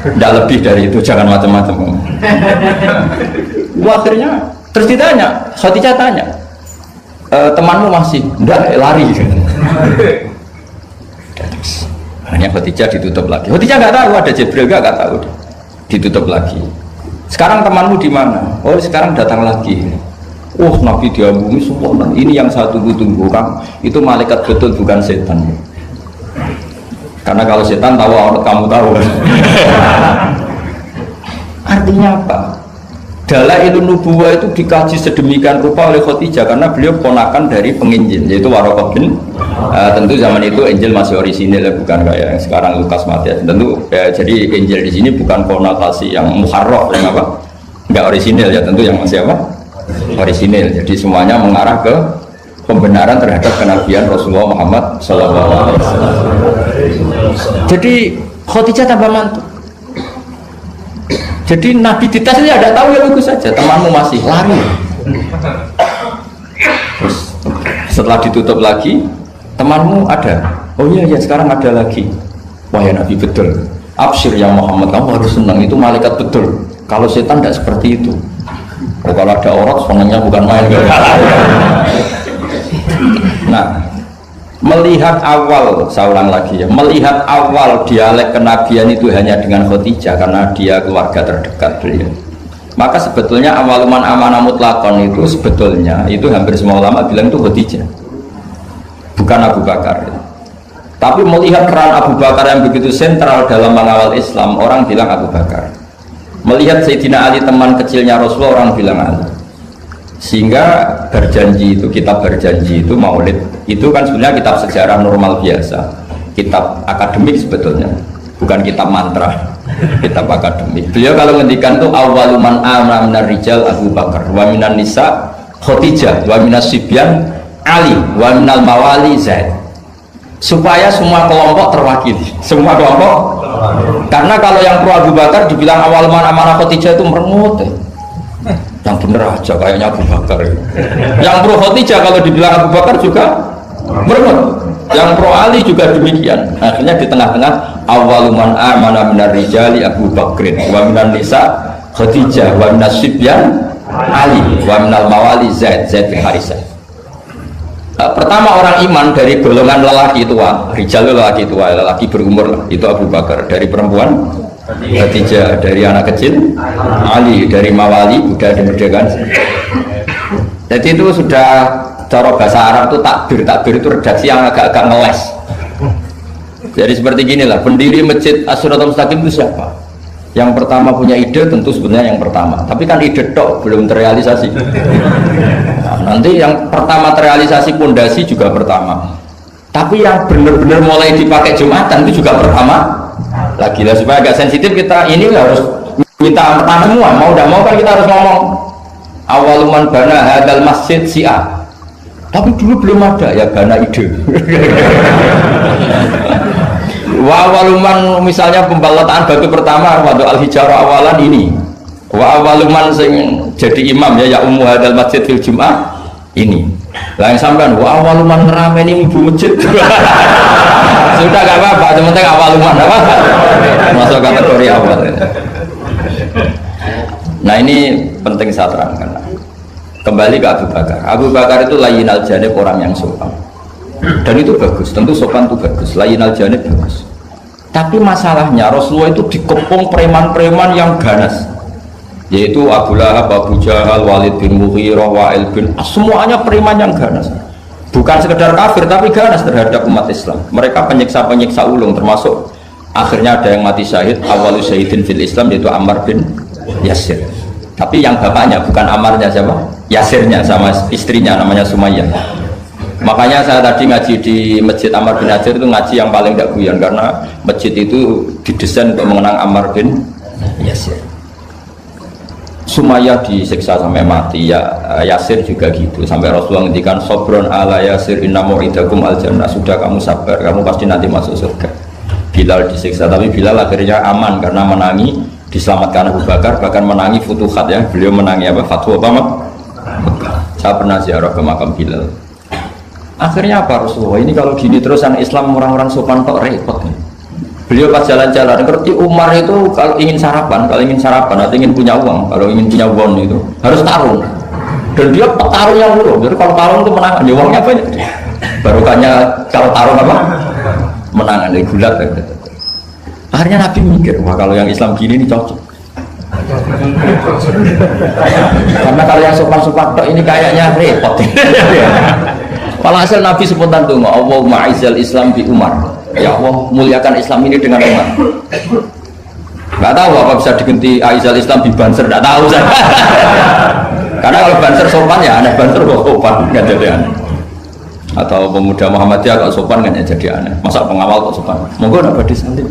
Tidak lebih dari itu, jangan macam-macam. Akhirnya terus ditanya, Khadijah tanya, temanmu masih? Enggak, lari. Hanya Khadijah ditutup lagi. Khadijah nggak tahu ada Jibril, nggak tahu. Ditutup lagi. Sekarang temanmu di mana? Oh sekarang datang lagi. Oh Nabi diambungi semua. Ini yang saya tunggu-tunggu kan. Itu malaikat betul bukan setan. Karena kalau setan tahu aurat kamu tahu. Artinya apa? Dalailun nubuwah itu dikaji sedemikian rupa oleh Khadijah karena beliau ponakan dari penginjil yaitu Waraqah bin tentu zaman itu Injil masih orisinil ya, bukan kayak yang sekarang Lukas Matius. Tentu ya, jadi Injil di sini bukan konotasi yang muharraf yang apa? Enggak orisinil ya, tentu yang masih apa? Orisinil. Jadi semuanya mengarah ke pembenaran terhadap kenabian Rasulullah Muhammad SAW. Jadi Khadijah tambah mantu. Jadi Nabi dites dia ada tahu ya bagus saja. Temanmu masih lari. Terus setelah ditutup lagi, temanmu ada. Oh iya ya sekarang ada lagi. Wah ya Nabi betul. Absyir ya Muhammad, kamu harus senang, itu malaikat betul. Kalau setan tidak seperti itu. Oh, kalau ada orang senangnya bukan main. Nah, melihat awal, saya ulang lagi ya, melihat awal dialek kenabian itu hanya dengan Khadijah karena dia keluarga terdekat beliau. Maka sebetulnya awaluman amanah mutlakon itu sebetulnya itu hampir semua ulama bilang itu Khadijah, bukan Abu Bakar. Tapi melihat peran Abu Bakar yang begitu sentral dalam mengawal Islam, orang bilang Abu Bakar. Melihat Sayyidina Ali teman kecilnya Rasulullah, orang bilang Ali. Sehingga berjanji itu, kitab berjanji itu maulid itu kan sebenarnya kitab sejarah normal biasa, kitab akademik sebetulnya, bukan kitab mantra, kitab akademik. Beliau kalau ngendikan tuh awaluman amana minar rijal Abu Bakar, wa minan nisa Khadijah, wa minas sibyan Ali, wa minal mawali Zaid, supaya semua kelompok terwakili, semua kelompok. Karena kalau yang pro Abu Bakar dibilang awaluman amanah Khadijah itu merengut ya. Yang bener aja kayaknya Abu Bakar. Yang pro Khadijah kalau dibilang Abu Bakar juga merengut. Yang pro Ali juga demikian. Akhirnya di tengah-tengah awaluman amana minar rijali Abu Bakrin wa minan nisa Khadijah wa minas sibyan Ali wa minal mawali Zaid bin Harisah. Pertama orang iman dari golongan lelaki tua, rijal lelaki tua, lelaki berumur itu Abu Bakar. Dari perempuan Khadijah, dari anak kecil Ali, dari Mawali udah dimerdekakan. Jadi itu sudah cara bahasa Arab itu takbir itu redaksi yang agak-agak ngeles. Jadi seperti gini lah, pendiri masjid As-Siratal Mustaqim itu siapa? Yang pertama punya ide tentu sebenarnya yang pertama, tapi kan ide tok belum terrealisasi. Nah, nanti yang pertama terrealisasi pondasi juga pertama, tapi yang benar-benar mulai dipakai Jumatan itu juga pertama lagi lah. Supaya agak sensitif kita ini harus minta pertama semua, mau tidak mau kan kita harus ngomong awaluman bana hadal masjid si'a, tapi dulu belum ada ya bana ide. Wa awaluman misalnya pembalataan batu pertama waktu al-hijarah awalan ini, wa awaluman sing jadi imam ya ummu hadal masjid fil jum'ah ini lah yang sampean wa awaluman ngerameni ibu masjid. Sudah gak apa-apa, yang penting awaluman apa masuk kategori awal. Nah ini penting saya terangkan. Kembali ke Abu Bakar. Abu Bakar itu layyinal janib, orang yang sopan, dan itu bagus, tentu sopan itu bagus, layyinal janib bagus. Tapi masalahnya Rasulullah itu dikepung preman-preman yang ganas, yaitu Abu Lahab, Abu Jahal, Walid bin Mughirah, Wa'il bin semuanya preman yang ganas, bukan sekedar kafir tapi ganas terhadap umat Islam. Mereka penyiksa-penyiksa ulung, termasuk akhirnya ada yang mati syahid, awalu syahidin fil Islam, yaitu Ammar bin Yasir. Tapi yang bapaknya bukan Ammarnya, siapa? Yasirnya, sama istrinya namanya Sumayyah. Makanya saya tadi ngaji di Masjid Ammar bin Yasir itu ngaji yang paling gak guyon, karena masjid itu didesain untuk mengenang Ammar bin Yasir. Sumayyah disiksa sampai mati, ya Yasir juga gitu, sampai Rasulullah ngendikan sobron ala Yasir inna mu'idakum al jannah, sudah kamu sabar, kamu pasti nanti masuk surga. Bilal disiksa, tapi Bilal akhirnya aman karena menangi, diselamatkan Abu Bakar, bahkan menangi futuhat ya, beliau menangi apa? Fatwa apa? Saya pernah ziarah ke makam Bilal. Akhirnya apa Rasulullah ini kalau gini terus anak Islam orang-orang sopan kok repot nih. Beliau pas jalan-jalan ngerti Umar itu kalau ingin sarapan atau ingin punya uang, kalau ingin punya uang itu harus tarung, dan dia petarung yang buruk. Jadi kalau tarung itu menangan, ya uangnya banyak. Barokahnya kalau tarung apa? Menangan, dari gulat. Akhirnya Nabi mikir, wah kalau yang Islam gini ini cocok. Karena kalau yang sopan-sopan ini kayaknya repot. Walhasil Nabi spontan tuh, Allahumma a'izzal Islam bi Umar. Ya Allah, muliakan Islam ini dengan Umar. Nggak tahu apa bisa diganti a'izzal Islam bi Banser, nggak tahu saya. Karena kalau Banser sopan ya aneh, Banser kok sopan nggak jadi aneh. Atau pemuda Muhammadiyah kalau sopan kan ya jadi aneh. Masa pengawal kok sopan? Monggo nggak badis nanti.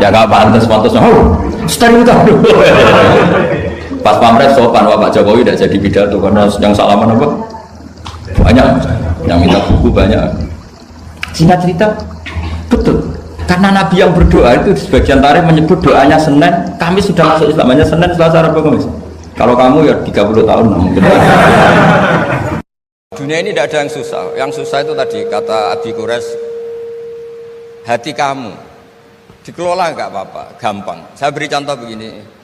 Ya nggak pantas-pantas. Oh, steril itu. Pas pamret sopan, Pak Jokowi tidak jadi pidato karena yang salaman apa? Banyak yang minta buku, banyak. Singkat cerita betul, karena Nabi yang berdoa itu sebagian tarikh menyebut doanya Senin, Kamis sudah masuk Islam, hanya Senin, Selasa, Rabu, Kamis. Kalau kamu ya 30 tahun mungkin. Dunia ini tidak ada yang susah. Yang susah itu tadi kata Abi Quraisy, hati kamu dikelola nggak apa-apa, gampang. Saya beri contoh begini.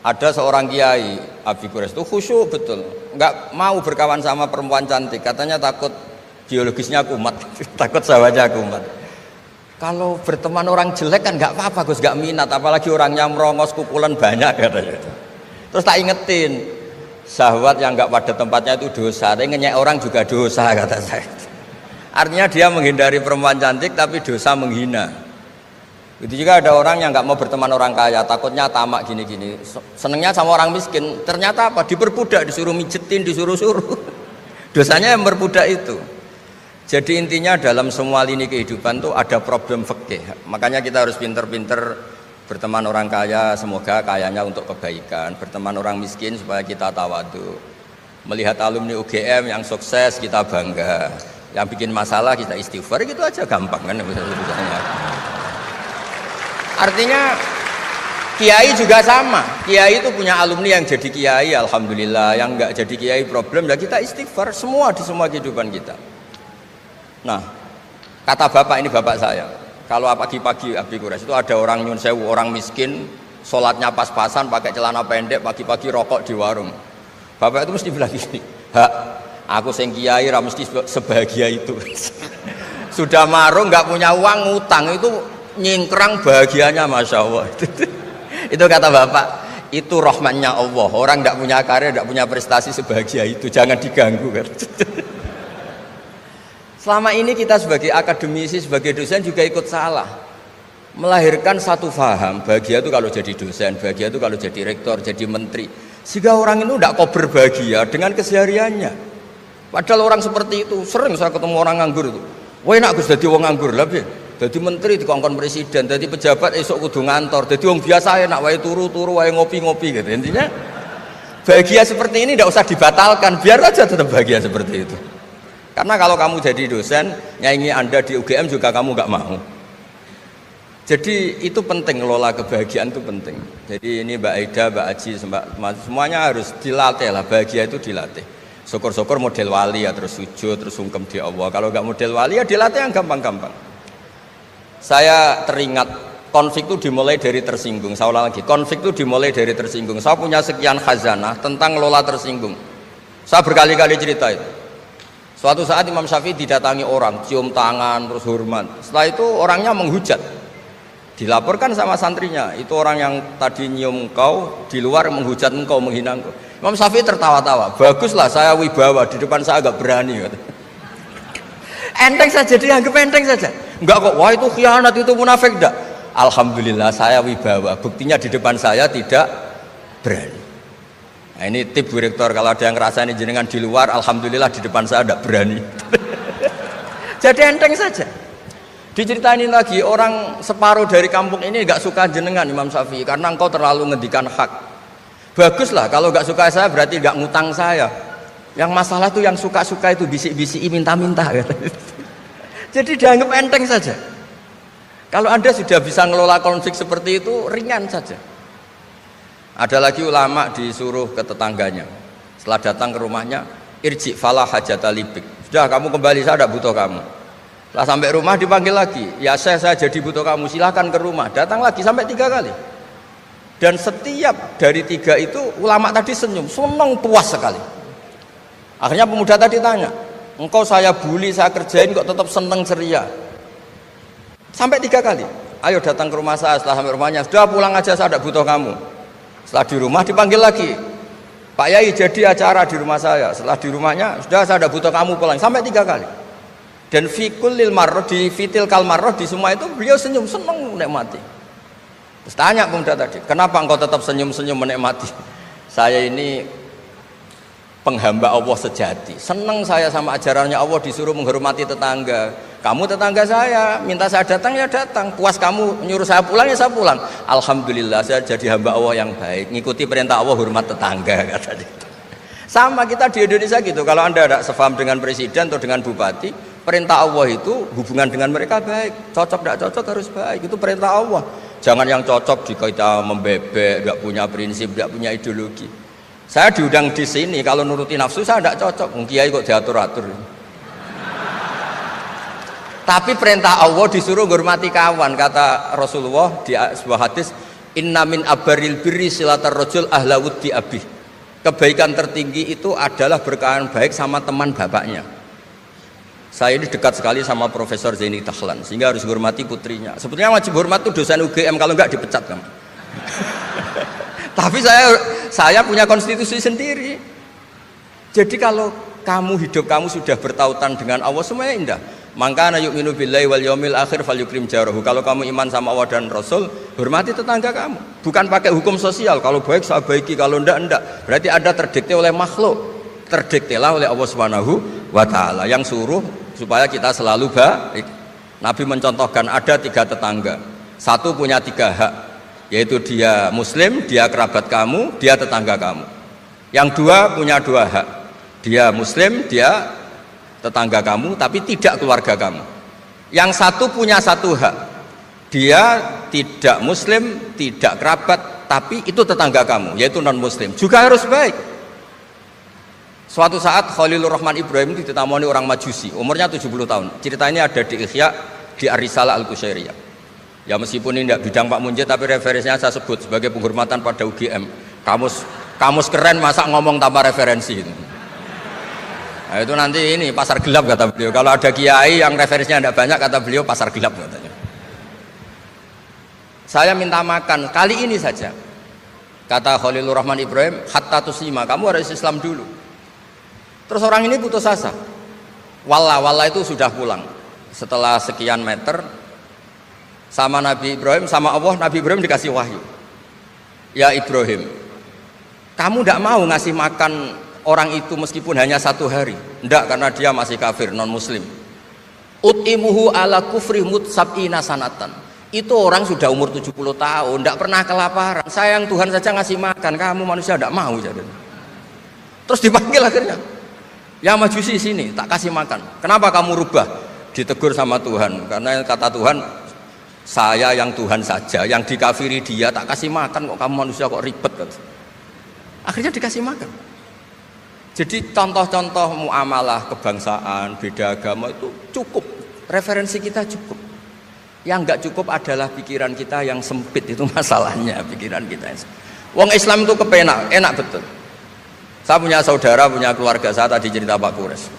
Ada seorang kiai Abi Quraisy itu khusyuk betul, nggak mau berkawan sama perempuan cantik, katanya takut biologisnya kumat, takut sawahnya kumat. Kalau berteman orang jelek kan nggak apa-apa, Gus, nggak minat, apalagi orangnya merongos, kukulan banyak katanya. Terus tak ingetin, syahwat yang nggak pada tempatnya itu dosa, tapi ngenyek orang juga dosa kata saya. Artinya dia menghindari perempuan cantik tapi dosa menghina. Itu juga ada orang yang nggak mau berteman orang kaya, takutnya tamak gini-gini, senengnya sama orang miskin. Ternyata apa? Diperbudak, disuruh mijetin, disuruh-suruh. Dosanya yang berbudak itu. Jadi intinya dalam semua lini kehidupan tuh ada problem fikih. Makanya kita harus pinter-pinter berteman orang kaya, semoga kayanya untuk kebaikan. Berteman orang miskin supaya kita tawadu. Melihat alumni UGM yang sukses kita bangga. Yang bikin masalah kita istighfar, gitu aja gampang kan bisa-bisanya. Artinya kiai juga sama, kiai itu punya alumni yang jadi kiai, alhamdulillah. Yang nggak jadi kiai problem, ya kita istighfar semua di semua kehidupan kita. Nah, kata bapak, ini bapak saya, kalau pagi-pagi Abi Quraisy itu ada orang nyun sewu, orang miskin, sholatnya pas-pasan, pakai celana pendek, pagi-pagi rokok di warung. Bapak itu mesti bilang gini, hak, aku sing kiai ra mesti sebahagia itu. Sudah marung, nggak punya uang, ngutang, itu nyingkrang bahagianya Masya Allah. Itu kata bapak, itu rahmatnya Allah. Orang tidak punya karya, tidak punya prestasi sebahagia itu, jangan diganggu kan. Selama ini kita sebagai akademisi, sebagai dosen juga ikut salah, melahirkan satu faham, bahagia itu kalau jadi dosen, bahagia itu kalau jadi rektor, jadi menteri, sehingga orang itu tidak kok berbahagia dengan kesehariannya. Padahal orang seperti itu sering saya ketemu orang nganggur itu, wah enak Gus jadi wong nganggur lah, jadi menteri dikongkon presiden, jadi pejabat esok kudu ngantor, jadi wong biasa enak wae turu-turu wae ngopi-ngopi gitu. Intinya bahagia seperti ini tidak usah dibatalkan, biar aja tetap bahagia seperti itu. Karena kalau kamu jadi dosen, nyanyi Anda di UGM juga kamu nggak mau. Jadi itu penting, ngelola kebahagiaan itu penting. Jadi ini Mbak Aida, Mbak Aji, semuanya harus dilatih lah, bahagia itu dilatih. Syukur-syukur model wali ya, terus sujud, terus sungkem di Allah. Kalau nggak model wali ya dilatih yang gampang-gampang. Saya teringat konflik itu dimulai dari tersinggung. Saya ulang lagi, konflik itu dimulai dari tersinggung. Saya punya sekian khazanah tentang ngelola tersinggung. Saya berkali-kali cerita itu. Suatu saat Imam Syafi'i didatangi orang, cium tangan, terus hormat. Setelah itu orangnya menghujat. Dilaporkan sama santrinya, itu orang yang tadi nyium engkau, di luar menghujat engkau, menghina engkau. Imam Syafi'i tertawa-tawa, baguslah saya wibawa, di depan saya agak berani. Enteng saja, dianggap enteng saja. Enggak kok, wah itu khianat, itu munafik, enggak. Alhamdulillah saya wibawa, buktinya di depan saya tidak berani. Nah ini tip Bu Rektor, kalau ada yang ngerasain jenengan di luar, alhamdulillah di depan saya tidak berani. Jadi enteng saja. Diceritain lagi, orang separuh dari kampung ini nggak suka jenengan Imam Syafi'i karena engkau terlalu ngendikan hak. Baguslah, kalau nggak suka saya berarti nggak ngutang saya. Yang masalah tuh yang suka-suka itu bisik-bisik minta-minta. Jadi dianggap enteng saja. Kalau Anda sudah bisa ngelola konflik seperti itu, ringan saja. Ada lagi ulama disuruh ke tetangganya, setelah datang ke rumahnya, irji falah hajata libik, sudah kamu kembali, saya tidak butuh kamu. Setelah sampai rumah dipanggil lagi, ya saya jadi butuh kamu, silahkan ke rumah. Datang lagi sampai 3 kali. Dan setiap dari 3 itu ulama tadi senyum, senang, puas sekali. Akhirnya pemuda tadi tanya, engkau saya bully, saya kerjain kok tetap senang ceria. Sampai 3 kali, ayo datang ke rumah saya. Setelah sampai rumahnya, sudah pulang aja, saya tidak butuh kamu. Setelah di rumah dipanggil lagi, Pak Yai jadi acara di rumah saya. Setelah di rumahnya, sudah saya tidak butuh kamu, pulang. Sampai 3 kali. Dan fikul lil marroh, di fitil kal marroh, di semua itu beliau senyum, senang menikmati. Terus tanya pemuda tadi, kenapa engkau tetap senyum-senyum menikmati? Saya ini penghamba Allah sejati, senang saya sama ajarannya Allah, disuruh menghormati tetangga. Kamu tetangga saya, minta saya datang ya datang, puas kamu nyuruh saya pulang ya saya pulang. Alhamdulillah saya jadi hamba Allah yang baik, ngikuti perintah Allah, hormat tetangga, kata dia. Sama kita di Indonesia gitu, kalau Anda tidak sefaham dengan presiden atau dengan bupati, perintah Allah itu hubungan dengan mereka baik, cocok tidak cocok harus baik, itu perintah Allah. Jangan yang cocok jika kita membebek, tidak punya prinsip, tidak punya ideologi. Saya diundang di sini, kalau nuruti nafsu saya tidak cocok, kiai kok diatur-atur. Tapi perintah Allah disuruh menghormati kawan, kata Rasulullah di sebuah hadis, inna min abaril birri silatar rajul ahla wuddi abih. Kebaikan tertinggi itu adalah berkawan baik sama teman bapaknya. Saya ini dekat sekali sama Profesor Zaini Dahlan, sehingga harus menghormati putrinya. Sebetulnya wajib hormat itu dosen UGM, kalau enggak dipecat kamu. Tapi saya punya konstitusi sendiri. Jadi kalau kamu hidup kamu sudah bertautan dengan Allah, semuanya indah. Maka yu'minu billahi wal yaumil akhir falyukrim jarahu. Kalau kamu iman sama Allah dan Rasul, hormati tetangga kamu. Bukan pakai hukum sosial, kalau baik saya baiki, kalau enggak. Berarti Anda terdikte oleh makhluk. Terdiktelah oleh Allah Subhanahu wa taala yang suruh supaya kita selalu baik. Nabi mencontohkan ada 3 tetangga. Satu punya 3 hak, yaitu dia muslim, dia kerabat kamu, dia tetangga kamu. Yang 2 punya 2 hak. Dia muslim, dia tetangga kamu, tapi tidak keluarga kamu. Yang 1 punya 1 hak, dia tidak muslim, tidak kerabat, tapi itu tetangga kamu, yaitu non muslim, juga harus baik. Suatu saat Khalilur Rahman Ibrahim ditemani orang Majusi, umurnya 70 tahun. Cerita ini ada di Ihya, di Ar-Risalah Al-Qusyairiyah. Ya meskipun ini tidak bidang Pak Munjid, tapi referensinya saya sebut sebagai penghormatan pada UGM. Kamus keren, masa ngomong tanpa referensi. Nah, itu nanti ini pasar gelap kata beliau. Kalau ada kiai yang referensinya tidak banyak, kata beliau pasar gelap katanya. Saya minta makan kali ini saja. Kata Khalilur Rahman Ibrahim, hatta tuslima, kamu harus Islam dulu. Terus orang ini putus asa. Wallah itu sudah pulang. Setelah sekian meter sama Nabi Ibrahim, sama Allah, Nabi Ibrahim dikasih wahyu. Ya Ibrahim, kamu tidak mau ngasih makan orang itu meskipun hanya 1 hari. Tidak, karena dia masih kafir, non muslim. Ut'imuhu ala kufri mutsab'ina sanatan. Itu orang sudah umur 70 tahun, tidak pernah kelaparan. Sayang Tuhan saja ngasih makan, kamu manusia tidak mau. Jadi. Terus dipanggil akhirnya, ya majusi sini, tak kasih makan. Kenapa kamu rubah? Ditegur sama Tuhan, karena kata Tuhan, saya yang Tuhan saja, yang dikafiri dia tak kasih makan, kok kamu manusia kok ribet. Akhirnya dikasih makan. Jadi contoh-contoh muamalah kebangsaan, beda agama itu cukup, referensi kita cukup. Yang enggak cukup adalah pikiran kita yang sempit, itu masalahnya pikiran kita. Wong Islam itu kepenak, enak betul. Saya punya saudara, punya keluarga, saya tadi cerita Pak Kures.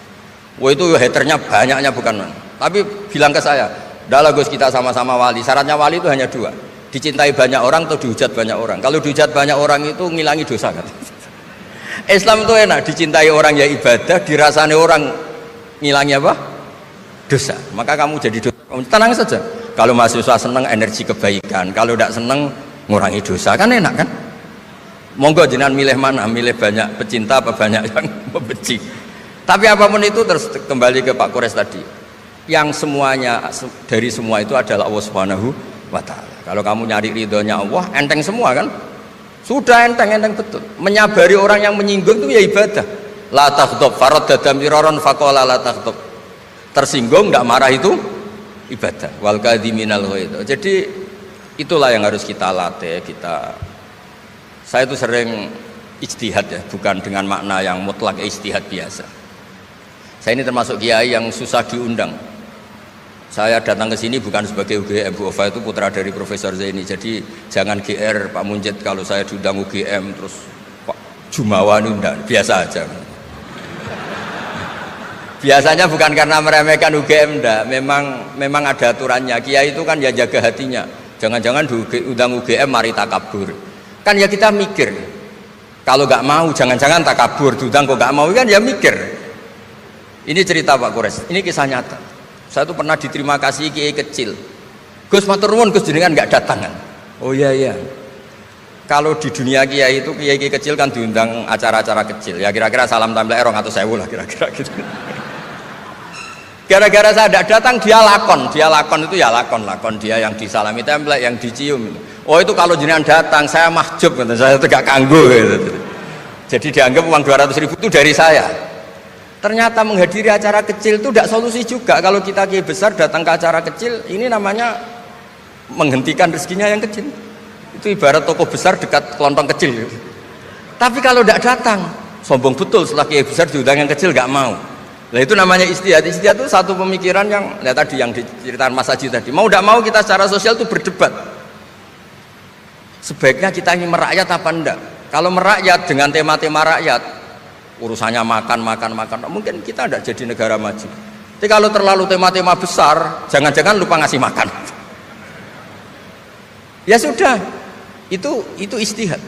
Wah itu haternya banyaknya bukan. Tapi bilang ke saya, dah Gus kita sama-sama wali. Syaratnya wali itu hanya 2, dicintai banyak orang atau dihujat banyak orang. Kalau dihujat banyak orang itu ngilangi dosa kan. Islam itu enak, dicintai orang ya ibadah, dirasani orang ngilangi apa? Dosa. Maka kamu jadi dosa. Tenang saja. Kalau mahasiswa senang energi kebaikan, kalau tidak senang ngurangi dosa, kan enak kan? Monggo jenengan milih mana? Milih banyak pecinta apa banyak yang membenci? Tapi apapun itu, terus kembali ke Pak Kores tadi, yang semuanya dari semua itu adalah Allah Subhanahu wa Ta'ala. Kalau kamu nyari ridhonya Allah, enteng semua kan? Sudah enteng betul. Menyabari orang yang menyinggung itu ya ibadah. La taghdab faradda miraran faqala la taghdab. Tersinggung enggak marah itu ibadah. Wal kadhiminal ghaidh. Jadi itulah yang harus kita latih. Saya itu sering ijtihad ya, bukan dengan makna yang mutlak ijtihad biasa. Saya ini termasuk kiai yang susah diundang. Saya datang ke sini bukan sebagai UGM. Bu Ova itu putra dari Profesor Zaini. Jadi jangan GR Pak Munjid kalau saya diundang UGM terus Pak Jumawa undang, biasa aja. Biasanya bukan karena meremehkan UGM, enggak. Memang ada aturannya. Kiai itu kan ya jaga hatinya. Jangan-jangan diundang UGM mari takabur. Kan ya kita mikir. Kalau nggak mau jangan-jangan takabur, diundang kok nggak mau kan ya mikir. Ini cerita Pak Kores. Ini kisah nyata. Saya tuh pernah diterima kasih kiai kecil. Gus matur nuwun Gus jenengan nggak datang kan? Oh iya. Kalau di dunia kiai itu kiai kecil kan diundang acara-acara kecil. Ya kira-kira salam tampil 200.000 lah kira-kira gitu. Gara-gara saya tidak datang dia lakon itu ya lakon dia yang disalami template, yang dicium. Oh itu kalau jenengan datang saya mahjub, saya itu gak kanggo gitu. Jadi dianggap uang 200.000 itu dari saya. Ternyata menghadiri acara kecil itu tidak solusi juga. Kalau kita kiai besar datang ke acara kecil, ini namanya menghentikan rezekinya yang kecil. Itu ibarat toko besar dekat kelontong kecil. Tapi kalau tidak datang, sombong betul setelah kiai besar diundang yang kecil nggak mau. Nah itu namanya istihad. Istihad itu satu pemikiran yang tadi yang diceritakan Mas Haji tadi. Mau tidak mau kita secara sosial itu berdebat. Sebaiknya kita ini merakyat apa enggak? Kalau merakyat dengan tema-tema rakyat, urusannya makan, mungkin kita tidak jadi negara maju. Tapi kalau terlalu tema-tema besar, jangan-jangan lupa ngasih makan. Ya sudah, itu istihad.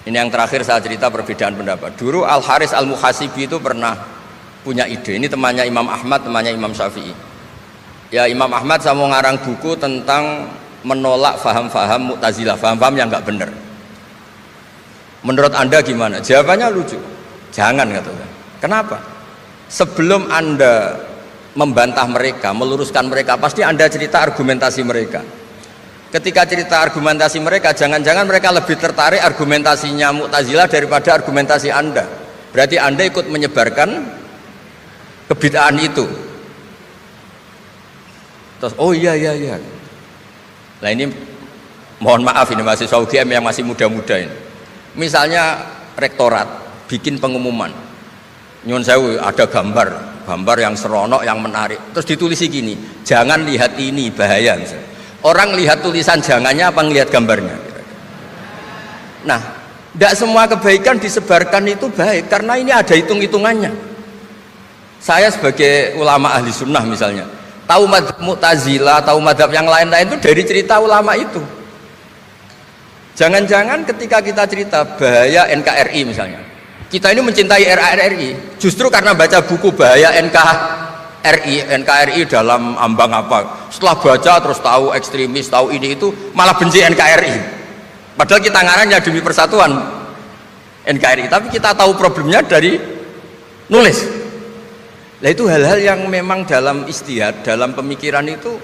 Ini yang terakhir saya cerita perbedaan pendapat. Dulu Al Haris Al Muhasibi itu pernah punya ide. Ini temannya Imam Ahmad, temannya Imam Syafi'i. Ya Imam Ahmad saya mau ngarang buku tentang menolak faham-faham Mu'tazilah, faham-faham yang nggak benar. Menurut Anda gimana? Jawabannya lucu. Jangan katakan. Kenapa? Sebelum Anda membantah mereka, meluruskan mereka, pasti Anda cerita argumentasi mereka. Ketika cerita argumentasi mereka, jangan-jangan mereka lebih tertarik argumentasinya Mu'tazilah daripada argumentasi Anda. Berarti Anda ikut menyebarkan kebid'ahan itu. Terus oh iya. Nah ini mohon maaf ini mahasiswa UGM yang masih muda-muda ini. Misalnya rektorat bikin pengumuman, nyun sewu ada gambar yang seronok, yang menarik. Terus ditulisi gini, jangan lihat ini bahaya. Misalnya. Orang lihat tulisan jangannya apa ngelihat gambarnya? Nah, tidak semua kebaikan disebarkan itu baik karena ini ada hitung-hitungannya. Saya sebagai ulama ahli sunnah misalnya, tahu madzhab Mu'tazilah, tahu madzhab yang lain-lain itu dari cerita ulama itu. Jangan-jangan ketika kita cerita bahaya NKRI misalnya, kita ini mencintai NKRI justru karena baca buku bahaya NKRI dalam ambang apa, setelah baca terus tahu ekstremis, tahu ini itu, malah benci NKRI, padahal kita ngarangnya demi persatuan NKRI, tapi kita tahu problemnya dari nulis. Nah itu hal-hal yang memang dalam ijtihad, dalam pemikiran itu,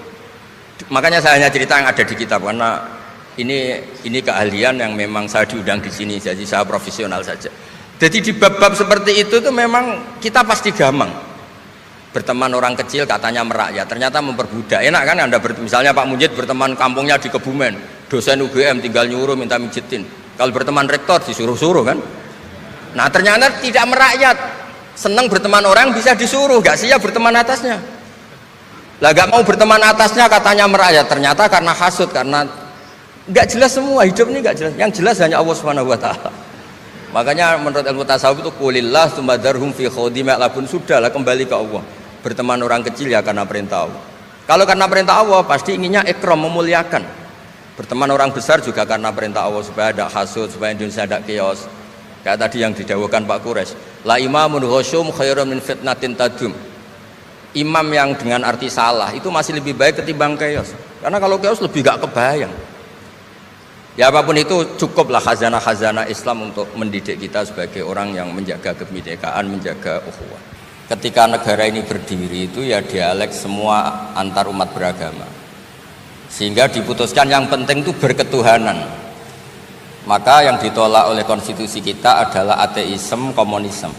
makanya saya hanya cerita yang ada di kitab, karena ini keahlian yang memang saya diundang di sini, jadi saya profesional saja. Jadi di bab-bab seperti itu tuh memang kita pasti gamang. Berteman orang kecil katanya merakyat, ternyata memperbudak. Enak kan Anda misalnya Pak Munjid berteman kampungnya di Kebumen, dosen UGM tinggal nyuruh minta mijitin. Kalau berteman rektor disuruh-suruh kan. Nah ternyata tidak merakyat, senang berteman orang bisa disuruh, gak siap berteman atasnya. Lah gak mau berteman atasnya katanya merakyat, ternyata karena hasud, karena nggak jelas semua, hidup ini nggak jelas. Yang jelas hanya Allah Subhanahu wa taala. Makanya menurut ilmu tasawuf itu qulillah tsumma dzarhum fi khawdi ma'labun, sudahlah kembali ke Allah. Berteman orang kecil ya karena perintah Allah. Kalau karena perintah Allah pasti inginnya ikram, memuliakan. Berteman orang besar juga karena perintah Allah, supaya ada hasud, supaya Indonesia ada chaos. Kayak tadi yang didawuhkan Pak Quraisy, la imamun ghasyum khairun min fitnatin tadum. Imam yang dengan arti salah itu masih lebih baik ketimbang chaos. Karena kalau chaos lebih gak kebayang. Ya apapun itu cukuplah khazanah-khazanah Islam untuk mendidik kita sebagai orang yang menjaga kebinekaan, menjaga ukhuwah. Ketika negara ini berdiri itu ya dialek semua antar umat beragama. Sehingga diputuskan yang penting itu berketuhanan. Maka yang ditolak oleh konstitusi kita adalah ateisme, komunisme.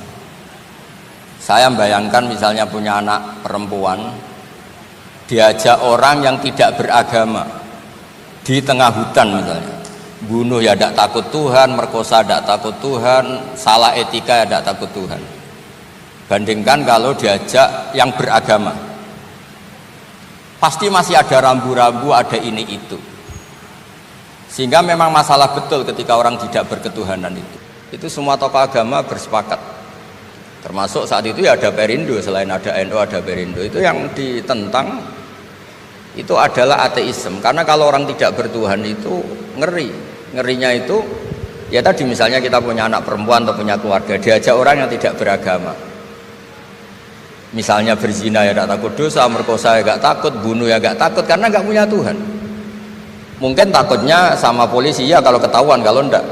Saya bayangkan misalnya punya anak perempuan, diajak orang yang tidak beragama di tengah hutan misalnya, bunuh ya tidak takut Tuhan, merkosa tidak takut Tuhan, salah etika ya tidak takut Tuhan. Bandingkan kalau diajak yang beragama, pasti masih ada rambu-rambu, ada ini itu. Sehingga memang masalah betul ketika orang tidak berketuhanan itu. Itu semua tokoh agama bersepakat. Termasuk saat itu ya ada Perindo, selain ada NU ada Perindo. Itu yang ditentang itu adalah ateisme. Karena kalau orang tidak bertuhan itu ngeri. Ngerinya itu ya tadi misalnya kita punya anak perempuan atau punya keluarga, diajak orang yang tidak beragama, misalnya berzina ya tidak takut dosa, merkosa ya tidak takut, bunuh ya tidak takut, karena nggak punya Tuhan. Mungkin takutnya sama polisi ya kalau ketahuan, kalau enggak.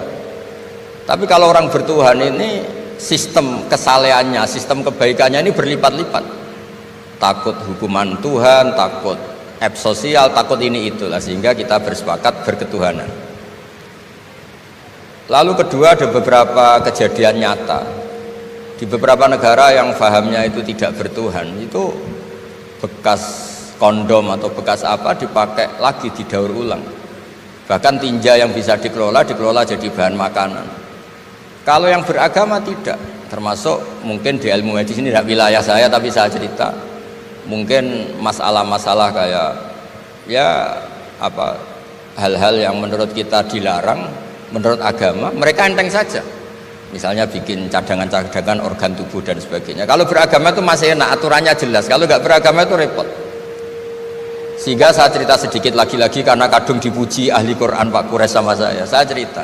Tapi kalau orang bertuhan ini sistem kesalehannya, sistem kebaikannya ini berlipat-lipat. Takut hukuman Tuhan, takut sosial, takut ini itulah, sehingga kita bersepakat berketuhanan. Lalu kedua, ada beberapa kejadian nyata di beberapa negara yang fahamnya itu tidak bertuhan, itu bekas kondom atau bekas apa dipakai lagi, didaur ulang. Bahkan tinja yang bisa dikelola jadi bahan makanan. Kalau yang beragama tidak, termasuk mungkin di ilmu medis ini tidak wilayah saya, tapi saya cerita mungkin masalah-masalah kayak ya apa, hal-hal yang menurut kita dilarang, menurut agama mereka enteng saja, misalnya bikin cadangan-cadangan organ tubuh dan sebagainya. Kalau beragama itu masih enak, aturannya jelas. Kalau nggak beragama itu repot. Sehingga saya cerita sedikit lagi-lagi karena kadung dipuji ahli Quran Pak Quraisy sama saya cerita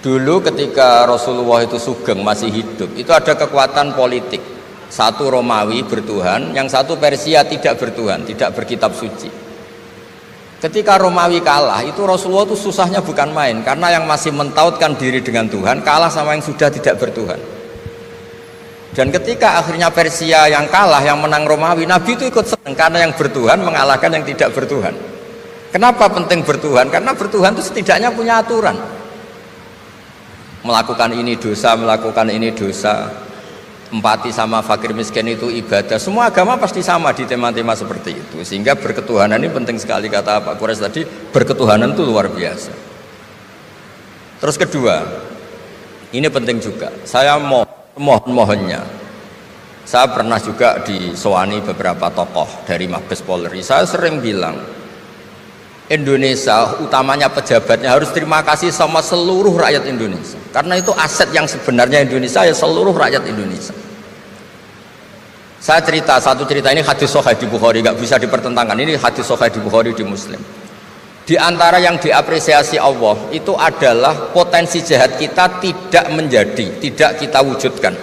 dulu ketika Rasulullah itu sugeng masih hidup, itu ada kekuatan politik, satu Romawi bertuhan, yang satu Persia tidak bertuhan, tidak berkitab suci. Ketika Romawi kalah, itu Rasulullah itu susahnya bukan main, karena yang masih mentautkan diri dengan Tuhan kalah sama yang sudah tidak bertuhan. Dan ketika akhirnya Persia yang kalah, yang menang Romawi, Nabi itu ikut senang karena yang bertuhan mengalahkan yang tidak bertuhan. Kenapa penting bertuhan? Karena bertuhan itu setidaknya punya aturan. Melakukan ini dosa, melakukan ini dosa. Empati sama fakir miskin itu ibadah. Semua agama pasti sama di tema-tema seperti itu. Sehingga berketuhanan ini penting sekali, kata Pak Quraisy tadi, berketuhanan itu luar biasa. Terus kedua, ini penting juga, saya mohon-mohonnya, saya pernah juga disowani beberapa tokoh dari Mabes Polri. Saya sering bilang Indonesia, utamanya pejabatnya, harus terima kasih sama seluruh rakyat Indonesia, karena itu aset yang sebenarnya Indonesia ya seluruh rakyat Indonesia. Saya cerita satu cerita, ini hadis sahih di Bukhari, nggak bisa dipertentangkan. Ini hadis sahih di Bukhari, di Muslim. Di antara yang diapresiasi Allah itu adalah potensi jahat kita tidak menjadi, tidak kita wujudkan.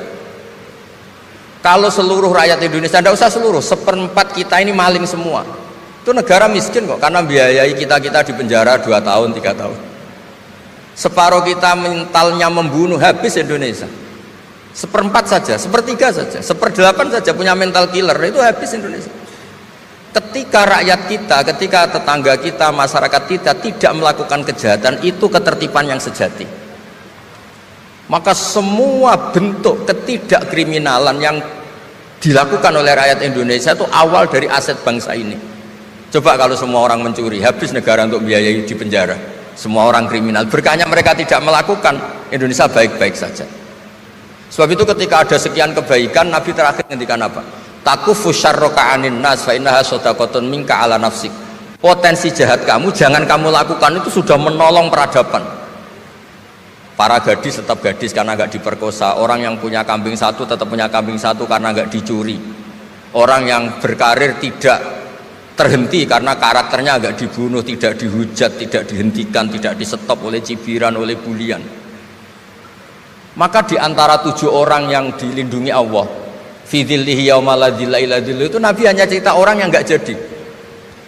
Kalau seluruh rakyat Indonesia, tidak usah seluruh, 1/4 kita ini maling semua. Itu negara miskin kok, karena biayai kita di penjara 2 tahun, 3 tahun. Separuh kita mentalnya membunuh, habis Indonesia. 1/4 saja, 1/3 saja, 1/8 saja punya mental killer, itu habis Indonesia. Ketika rakyat kita, ketika tetangga kita, masyarakat kita tidak melakukan kejahatan, itu ketertiban yang sejati. Maka semua bentuk ketidakkriminalan yang dilakukan oleh rakyat Indonesia itu awal dari aset bangsa ini. Coba kalau semua orang mencuri, habis negara untuk biayai di penjara. Semua orang kriminal, berkahnya mereka tidak melakukan, Indonesia baik-baik saja. Sebab itu ketika ada sekian kebaikan, Nabi terakhir ngendikan apa? Takufu syarroka anin nas fa innaha shadaqatun minka ala nafsik. Potensi jahat kamu jangan kamu lakukan, itu sudah menolong peradaban. Para gadis tetap gadis karena nggak diperkosa. Orang yang punya kambing satu tetap punya kambing satu karena nggak dicuri. Orang yang berkarir tidak terhenti karena karakternya nggak dibunuh, tidak dihujat, tidak dihentikan, tidak disetop oleh cibiran, oleh bulian. Maka di antara 7 orang yang dilindungi Allah, fi dzillihi yauma la dzilla illa dzilluh, itu Nabi hanya cerita orang yang nggak jadi.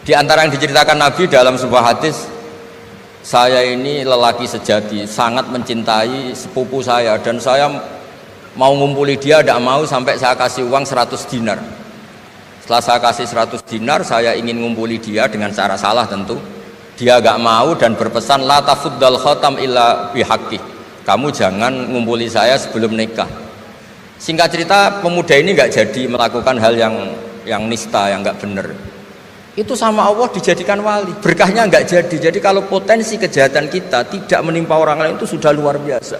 Di antara yang diceritakan Nabi dalam sebuah hadis, saya ini lelaki sejati, sangat mencintai sepupu saya, dan saya mau ngumpuli dia, tidak mau sampai saya kasih uang 100 dinar. Setelah saya kasih 100 dinar, saya ingin ngumpuli dia dengan cara salah tentu. Dia gak mau dan berpesan, la tafuddal khatam illa bihaqqi. Kamu jangan ngumpuli saya sebelum nikah. Singkat cerita, pemuda ini gak jadi melakukan hal yang nista, yang gak benar. Itu sama Allah dijadikan wali, berkahnya nggak jadi. Jadi kalau potensi kejahatan kita tidak menimpa orang lain, itu sudah luar biasa.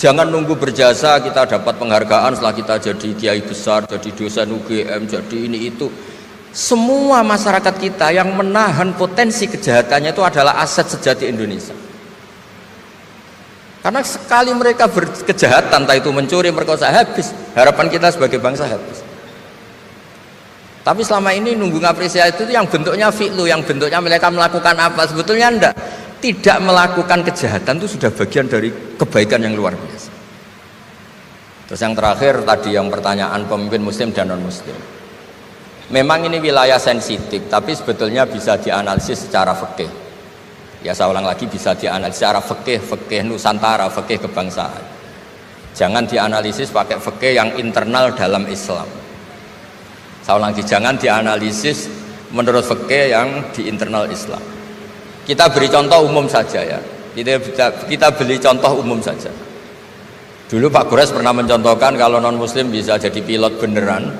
Jangan nunggu berjasa kita dapat penghargaan setelah kita jadi kiai besar, jadi dosen UGM, jadi ini itu. Semua masyarakat kita yang menahan potensi kejahatannya itu adalah aset sejati Indonesia. Karena sekali mereka berkejahatan, entah itu mencuri, merkosa, habis harapan kita sebagai bangsa, habis. Tapi selama ini nunggu ngapresiasi itu yang bentuknya fi'lu, yang bentuknya mereka melakukan apa, sebetulnya enggak. Tidak melakukan kejahatan itu sudah bagian dari kebaikan yang luar biasa. Terus yang terakhir tadi yang pertanyaan pemimpin muslim dan non muslim. Memang ini wilayah sensitif, tapi sebetulnya bisa dianalisis secara fikih. Ya saya ulang lagi, bisa dianalisis secara fikih Nusantara, fikih kebangsaan. Jangan dianalisis pakai fikih yang internal dalam Islam. Saya ulang lagi, jangan dianalisis menurut fikih yang di internal Islam. Kita beri contoh umum saja ya. Kita beri contoh umum saja. Dulu Pak Gores pernah mencontohkan kalau non muslim bisa jadi pilot beneran,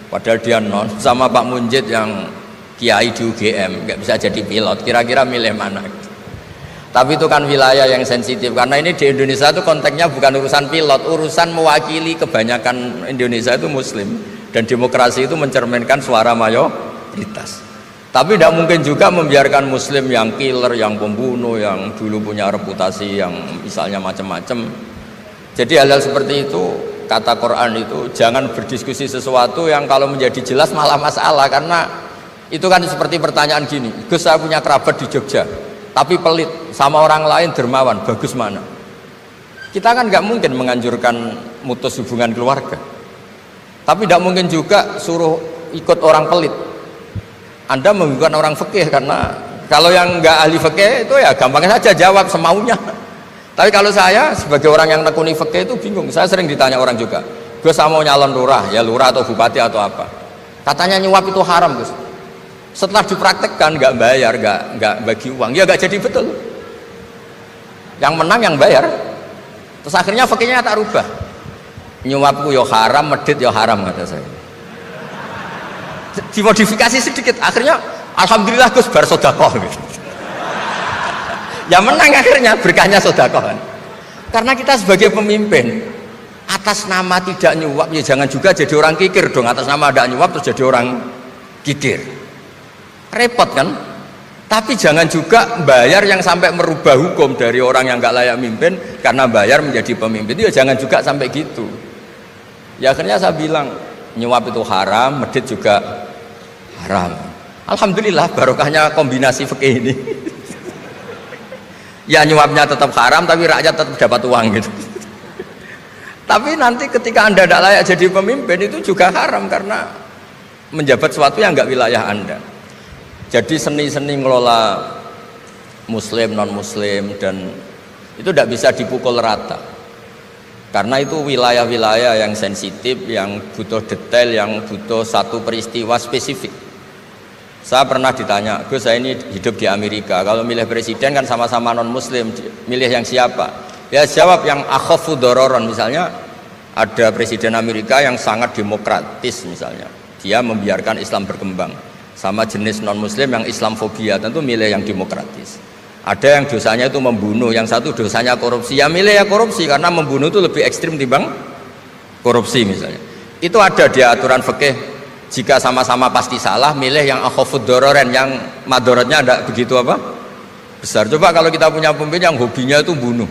padahal dia non, sama Pak Munjid yang kiai di UGM nggak bisa jadi pilot. Kira-kira milih mana? Tapi itu kan wilayah yang sensitif, karena ini di Indonesia itu konteksnya bukan urusan pilot, urusan mewakili kebanyakan Indonesia itu muslim, dan demokrasi itu mencerminkan suara mayoritas. Tapi tidak mungkin juga membiarkan muslim yang killer, yang pembunuh, yang dulu punya reputasi yang misalnya macam-macam. Jadi hal-hal seperti itu, kata Quran itu jangan berdiskusi sesuatu yang kalau menjadi jelas malah masalah. Karena itu kan seperti pertanyaan gini, Gus saya punya kerabat di Jogja tapi pelit, sama orang lain dermawan, bagus mana? Kita kan nggak mungkin menganjurkan mutus hubungan keluarga, tapi tidak mungkin juga suruh ikut orang pelit. Anda membukan orang fikih, karena kalau yang nggak ahli fikih itu ya gampang saja jawab semaunya. Tapi kalau saya sebagai orang yang nekuni fikih itu bingung. Saya sering ditanya orang juga, Gus saya mau nyalon lurah, ya lurah atau bupati atau apa? Katanya nyuap itu haram, Gus. Setelah dipraktekkan nggak bayar, nggak bagi uang, ya nggak jadi betul. Yang menang yang bayar. Terus akhirnya fikihnya tak rubah. Nyuapku yo haram, medit yo haram, kata saya. Dimodifikasi sedikit, akhirnya alhamdulillah Gus bar sodakoh gitu. Ya menang akhirnya, berkahnya sodakoh. Karena kita sebagai pemimpin, atas nama tidak nyuap ya jangan juga jadi orang kikir dong. Atas nama tidak nyuap terus jadi orang kikir, repot kan. Tapi jangan juga bayar yang sampai merubah hukum dari orang yang gak layak mimpin karena bayar menjadi pemimpin, itu ya jangan juga sampai gitu. Ya akhirnya saya bilang, nyuap itu haram, medit juga haram. Alhamdulillah barokahnya kombinasi fikih ini. Ya nyuapnya tetap haram tapi rakyat tetap dapat uang gitu. Tapi nanti ketika Anda tidak layak jadi pemimpin itu juga haram karena menjabat sesuatu yang enggak wilayah Anda. Jadi seni-seni ngelola muslim, non muslim dan itu tidak bisa dipukul rata. Karena itu wilayah-wilayah yang sensitif, yang butuh detail, yang butuh satu peristiwa spesifik. Saya pernah ditanya, Gus saya ini hidup di Amerika, kalau milih presiden kan sama-sama non muslim, milih yang siapa? Ya jawab yang akhafu dororon, misalnya ada presiden Amerika yang sangat demokratis misalnya, dia membiarkan Islam berkembang, sama jenis non muslim yang Islamfobia, tentu milih yang demokratis. Ada yang dosanya itu membunuh, yang satu dosanya korupsi, ya milih ya korupsi karena membunuh itu lebih ekstrim timbang korupsi misalnya. Itu ada di aturan fikih, jika sama-sama pasti salah, milih yang akhafud dororen, yang madorotnya ada begitu apa besar. Coba kalau kita punya pemimpin yang hobinya itu bunuh,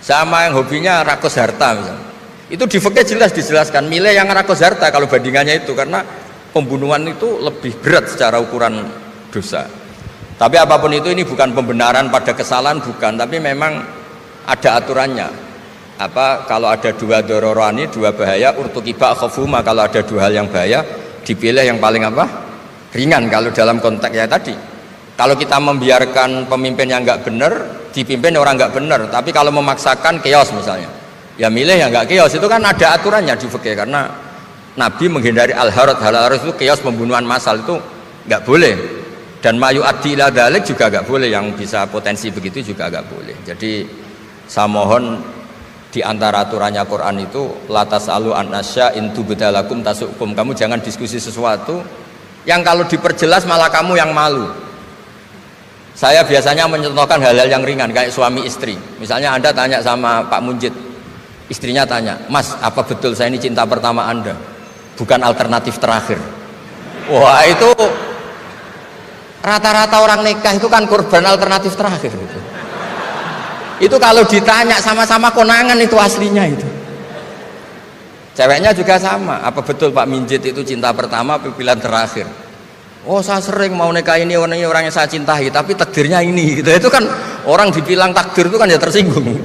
sama yang hobinya rakus harta misalnya, itu di fikih jelas dijelaskan milih yang rakus harta kalau bandingannya itu, karena pembunuhan itu lebih berat secara ukuran dosa. Tapi apapun itu, ini bukan pembenaran pada kesalahan, bukan, tapi memang ada aturannya. Apa kalau ada dua dororani, dua bahaya, urtukiba khafuma, kalau ada dua hal yang bahaya dipilih yang paling apa ringan kalau dalam konteks ya tadi. Kalau kita membiarkan pemimpin yang nggak benar dipimpin orang nggak benar, tapi kalau memaksakan chaos misalnya, ya milih yang nggak chaos. Itu kan ada aturannya di fikih, karena Nabi menghindari al-harad. Al-harad itu chaos, pembunuhan massal, itu nggak boleh. Dan mayu addi ila dzalik juga nggak boleh, yang bisa potensi begitu juga nggak boleh. Jadi saya mohon di antara aturannya Quran itu latas alu anasya intu bedalakum tasukum, kamu jangan diskusi sesuatu yang kalau diperjelas malah kamu yang malu. Saya biasanya mencontohkan hal-hal yang ringan kayak suami istri. Misalnya Anda tanya sama Pak Munjid, istrinya tanya, Mas apa betul saya ini cinta pertama Anda, bukan alternatif terakhir? Wah, itu rata-rata orang nikah itu kan korban alternatif terakhir gitu. Itu kalau ditanya sama-sama konangan itu aslinya itu. Ceweknya juga sama, apa betul Pak Minjit itu cinta pertama pilihan terakhir? Oh saya sering mau nikah ini orang yang saya cintai, tapi takdirnya ini gitu. Itu kan orang dibilang takdir itu kan ya tersinggung.